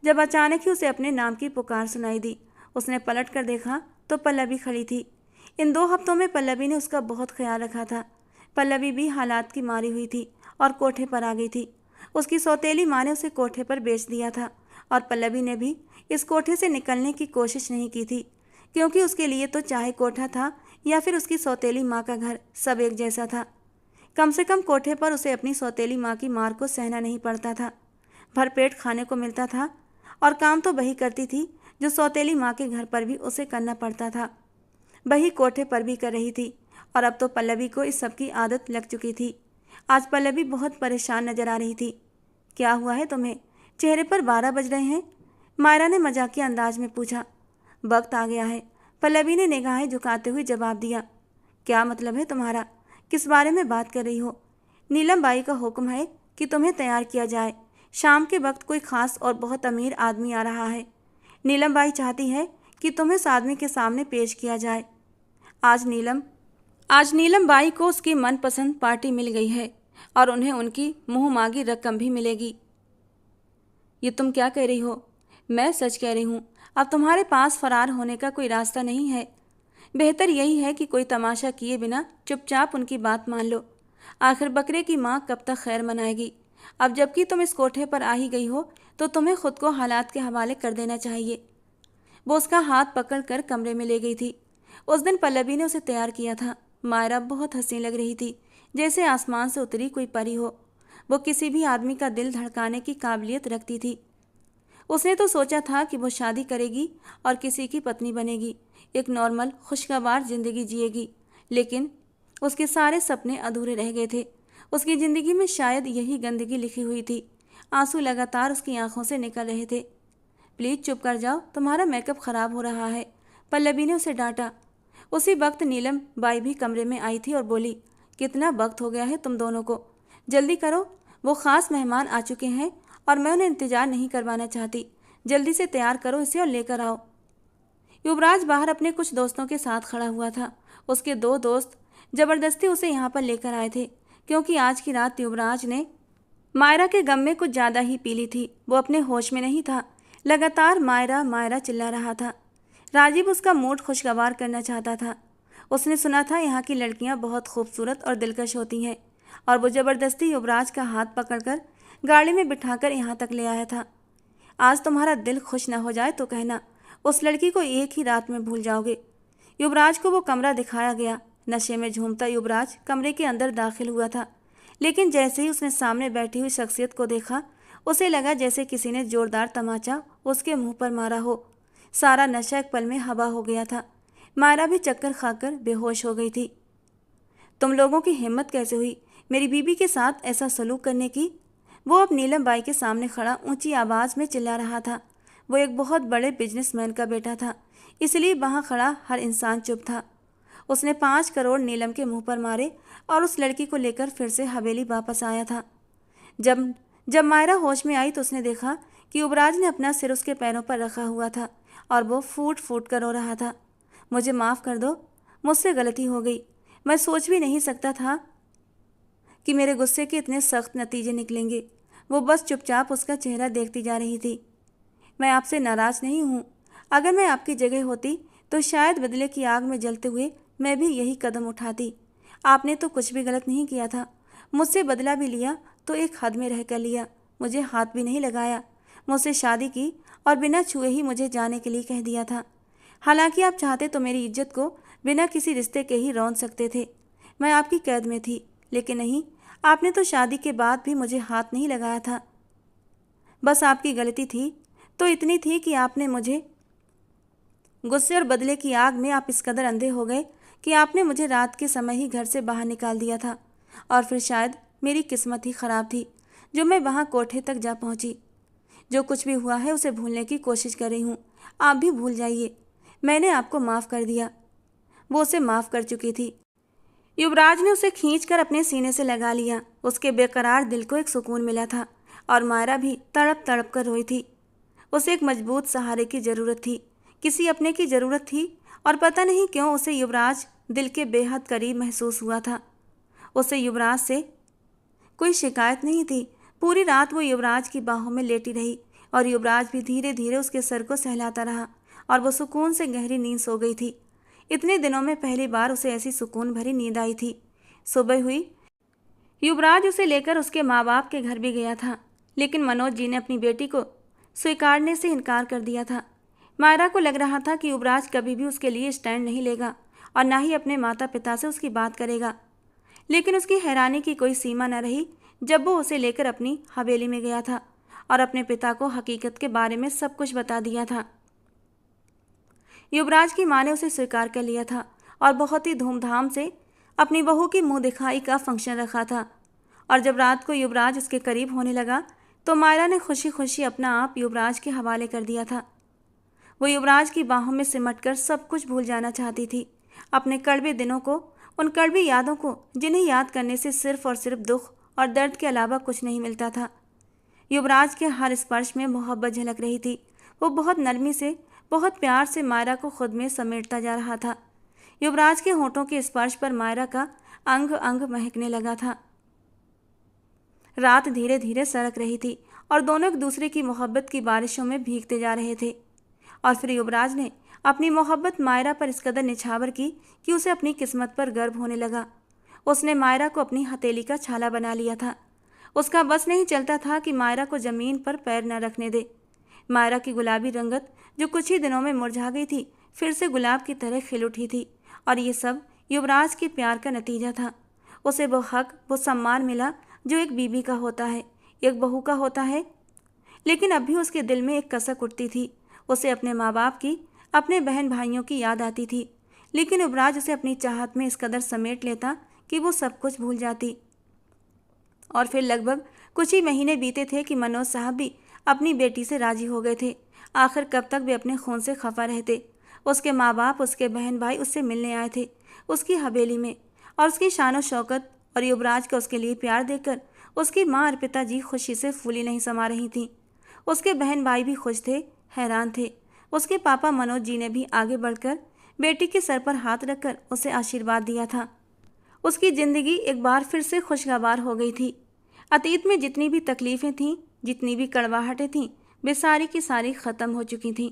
जब अचानक ही उसे अपने नाम की पुकार सुनाई दी। उसने पलट कर देखा तो पल्लवी खड़ी थी। इन 2 हफ्तों में पल्लवी ने उसका बहुत ख्याल रखा था। पल्लवी भी हालात की मारी हुई थी और कोठे पर आ गई थी। उसकी सौतेली माँ ने उसे कोठे पर बेच दिया था और पल्लवी ने भी इस कोठे से निकलने की कोशिश नहीं की थी, क्योंकि उसके लिए तो चाहे कोठा था या फिर उसकी सौतेली माँ का घर, सब एक जैसा था। कम से कम कोठे पर उसे अपनी सौतेली माँ की मार को सहना नहीं पड़ता था। भरपेट खाने को मिलता था और काम तो वही करती थी जो सौतेली माँ के घर पर भी उसे करना पड़ता था। वही कोठे पर भी कर रही थी और अब तो पल्लवी को इस सब की आदत लग चुकी थी। आज पल्लवी बहुत परेशान नजर आ रही थी। क्या हुआ है तुम्हें? चेहरे पर 12 बज रहे हैं, मायरा ने मजाकिया अंदाज में पूछा। वक्त आ गया है, पल्लवी ने निगाहें झुकाते हुए जवाब दिया। क्या मतलब है तुम्हारा? किस बारे में बात कर रही हो? नीलम बाई का हुक्म है कि तुम्हें तैयार किया जाए। शाम के वक्त कोई खास और बहुत अमीर आदमी आ रहा है। नीलम बाई चाहती है कि तुम्हें इस आदमी के सामने पेश किया जाए। आज नीलम बाई को उसकी मनपसंद पार्टी मिल गई है और उन्हें उनकी मुंह मांगी रकम भी मिलेगी। ये तुम क्या कह रही हो? मैं सच कह रही हूँ। अब तुम्हारे पास फरार होने का कोई रास्ता नहीं है। बेहतर यही है कि कोई तमाशा किए बिना चुपचाप उनकी बात मान लो। आखिर बकरे की माँ कब तक खैर मनाएगी? अब जबकि तुम इस कोठे पर आ ही गई हो तो तुम्हें खुद को हालात के हवाले कर देना चाहिए। वो उसका हाथ पकड़कर कमरे में ले गई थी। उस दिन पल्लवी ने उसे तैयार किया था। मायरा बहुत हंसी लग रही थी, जैसे आसमान से उतरी कोई परी हो। वो किसी भी आदमी का दिल धड़काने की काबिलियत रखती थी। उसने तो सोचा था कि वो शादी करेगी और किसी की पत्नी बनेगी, एक नॉर्मल खुशगवार जिंदगी जिएगी, लेकिन उसके सारे सपने अधूरे रह गए थे। उसकी ज़िंदगी में शायद यही गंदगी लिखी हुई थी। आंसू लगातार उसकी आंखों से निकल रहे थे। प्लीज़ चुप कर जाओ, तुम्हारा मेकअप ख़राब हो रहा है, पल्लवी ने उसे डांटा। उसी वक्त नीलम बाई भी कमरे में आई थी और बोली, कितना वक्त हो गया है तुम दोनों को, जल्दी करो, वो ख़ास मेहमान आ चुके हैं और मैं उन्हें इंतज़ार नहीं करवाना चाहती। जल्दी से तैयार करो इसे और लेकर आओ। युवराज बाहर अपने कुछ दोस्तों के साथ खड़ा हुआ था। उसके 2 दोस्त ज़बरदस्ती उसे यहाँ पर लेकर आए थे, क्योंकि आज की रात युवराज ने मायरा के गम में कुछ ज़्यादा ही पी ली थी। वो अपने होश में नहीं था, लगातार मायरा मायरा चिल्ला रहा था। राजीव उसका मूड खुशगवार करना चाहता था। उसने सुना था यहाँ की लड़कियाँ बहुत खूबसूरत और दिलकश होती हैं, और वो ज़बरदस्ती युवराज का हाथ पकड़कर गाड़ी में बिठाकर यहाँ तक ले आया था। आज तुम्हारा दिल खुश न हो जाए तो कहना, उस लड़की को एक ही रात में भूल जाओगे। युवराज को वो कमरा दिखाया गया। नशे में झूमता युवराज कमरे के अंदर दाखिल हुआ था, लेकिन जैसे ही उसने सामने बैठी हुई शख्सियत को देखा, उसे लगा जैसे किसी ने जोरदार तमाचा उसके मुंह पर मारा हो। सारा नशा एक पल में हवा हो गया था। मायरा भी चक्कर खाकर बेहोश हो गई थी। तुम लोगों की हिम्मत कैसे हुई मेरी बीबी के साथ ऐसा सलूक करने की? वो अब नीलम बाई के सामने खड़ा ऊंची आवाज़ में चिल्ला रहा था। वो एक बहुत बड़े बिजनेसमैन का बेटा था, इसलिए वहाँ खड़ा हर इंसान चुप था। उसने 5 करोड़ नीलम के मुंह पर मारे और उस लड़की को लेकर फिर से हवेली वापस आया था। जब मायरा होश में आई तो उसने देखा कि युवराज ने अपना सिर उसके पैरों पर रखा हुआ था और वो फूट फूट कर रो रहा था। मुझे माफ़ कर दो, मुझसे गलती हो गई। मैं सोच भी नहीं सकता था कि मेरे गुस्से के इतने सख्त नतीजे निकलेंगे। वो बस चुपचाप उसका चेहरा देखती जा रही थी। मैं आपसे नाराज़ नहीं हूँ। अगर मैं आपकी जगह होती तो शायद बदले की आग में जलते हुए मैं भी यही कदम उठाती। आपने तो कुछ भी गलत नहीं किया था। मुझसे बदला भी लिया तो एक हद में रह कर लिया। मुझे हाथ भी नहीं लगाया, मुझसे शादी की और बिना छुए ही मुझे जाने के लिए कह दिया था। हालांकि आप चाहते तो मेरी इज्जत को बिना किसी रिश्ते के ही रौंद सकते थे। मैं आपकी कैद में थी, लेकिन नहीं, आपने तो शादी के बाद भी मुझे हाथ नहीं लगाया था। बस आपकी गलती थी तो इतनी थी कि आपने मुझे गुस्से और बदले की आग में आप इस कदर अंधे हो गए कि आपने मुझे रात के समय ही घर से बाहर निकाल दिया था। और फिर शायद मेरी किस्मत ही ख़राब थी जो मैं वहाँ कोठे तक जा पहुँची। जो कुछ भी हुआ है उसे भूलने की कोशिश कर रही हूँ। आप भी भूल जाइए, मैंने आपको माफ़ कर दिया। वो उसे माफ़ कर चुकी थी। युवराज ने उसे खींचकर अपने सीने से लगा लिया। उसके बेकरार दिल को एक सुकून मिला था और मायरा भी तड़प तड़प कर रोई थी। उसे एक मजबूत सहारे की ज़रूरत थी, किसी अपने की ज़रूरत थी, और पता नहीं क्यों उसे युवराज दिल के बेहद करीब महसूस हुआ था। उसे युवराज से कोई शिकायत नहीं थी। पूरी रात वो युवराज की बाहों में लेटी रही और युवराज भी धीरे धीरे उसके सर को सहलाता रहा और वो सुकून से गहरी नींद सो गई थी। इतने दिनों में पहली बार उसे ऐसी सुकून भरी नींद आई थी। सुबह हुई, युवराज उसे लेकर उसके माँ बाप के घर भी गया था, लेकिन मनोज जी ने अपनी बेटी को स्वीकारने से इनकार कर दिया था। मायरा को लग रहा था कि युवराज कभी भी उसके लिए स्टैंड नहीं लेगा और ना ही अपने माता पिता से उसकी बात करेगा। लेकिन उसकी हैरानी की कोई सीमा न रही जब वो उसे लेकर अपनी हवेली में गया था और अपने पिता को हकीकत के बारे में सब कुछ बता दिया था। युवराज की मां ने उसे स्वीकार कर लिया था और बहुत ही धूमधाम से अपनी बहू की मुंह दिखाई का फंक्शन रखा था। और जब रात को युवराज उसके करीब होने लगा तो मायरा ने खुशी खुशी अपना आप युवराज के हवाले कर दिया था। वो युवराज की बाहों में सिमटकर सब कुछ भूल जाना चाहती थी, अपने कड़वे दिनों को, उन कड़वी यादों को जिन्हें याद करने से सिर्फ और सिर्फ दुख और दर्द के अलावा कुछ नहीं मिलता था। युवराज के हर स्पर्श में मोहब्बत झलक रही थी। वो बहुत नरमी से, बहुत प्यार से मायरा को खुद में समेटता जा रहा था। युवराज के होठों के स्पर्श पर मायरा का अंग अंग महकने लगा था। रात धीरे धीरे सरक रही थी और दोनों एक दूसरे की मोहब्बत की बारिशों में भीगते जा रहे थे। और फिर युवराज ने अपनी मोहब्बत मायरा पर इस कदर निछावर की कि उसे अपनी किस्मत पर गर्व होने लगा। उसने मायरा को अपनी हथेली का छाला बना लिया था। उसका बस नहीं चलता था कि मायरा को जमीन पर पैर न रखने दे। मायरा की गुलाबी रंगत जो कुछ ही दिनों में मुरझा गई थी, फिर से गुलाब की तरह खिल उठी थी। और ये सब युवराज के प्यार का नतीजा था। उसे वो हक, वो सम्मान मिला जो एक बीबी का होता है, एक बहू का होता है। लेकिन अब भी उसके दिल में एक कसक उठती थी। उसे अपने माँ बाप की, अपने बहन भाइयों की याद आती थी। लेकिन युवराज उसे अपनी चाहत में इस कदर समेट लेता कि वो सब कुछ भूल जाती। और फिर लगभग कुछ ही महीने बीते थे कि मनोज साहब भी अपनी बेटी से राजी हो गए थे। आखिर कब तक वे अपने खून से खफा रहते। उसके माँ बाप, उसके बहन भाई उससे मिलने आए थे उसकी हवेली में, और उसकी शान और शौकत और युवराज का उसके लिए प्यार देखकर उसकी माँ और पिताजी खुशी से फूली नहीं समा रही थीं। उसके बहन भाई भी खुश थे, हैरान थे। उसके पापा मनोज जी ने भी आगे बढ़कर बेटी के सर पर हाथ रखकर उसे आशीर्वाद दिया था। उसकी ज़िंदगी एक बार फिर से खुशगवार हो गई थी। अतीत में जितनी भी तकलीफ़ें थीं, जितनी भी कड़वाहटें थीं, वे सारी की सारी ख़त्म हो चुकी थीं।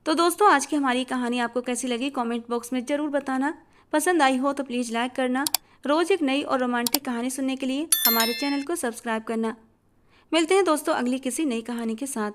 तो दोस्तों, आज की हमारी कहानी आपको कैसी लगी कमेंट बॉक्स में ज़रूर बताना। पसंद आई हो तो प्लीज़ लाइक करना। रोज़ एक नई और रोमांटिक कहानी सुनने के लिए हमारे चैनल को सब्सक्राइब करना। मिलते हैं दोस्तों अगली किसी नई कहानी के साथ।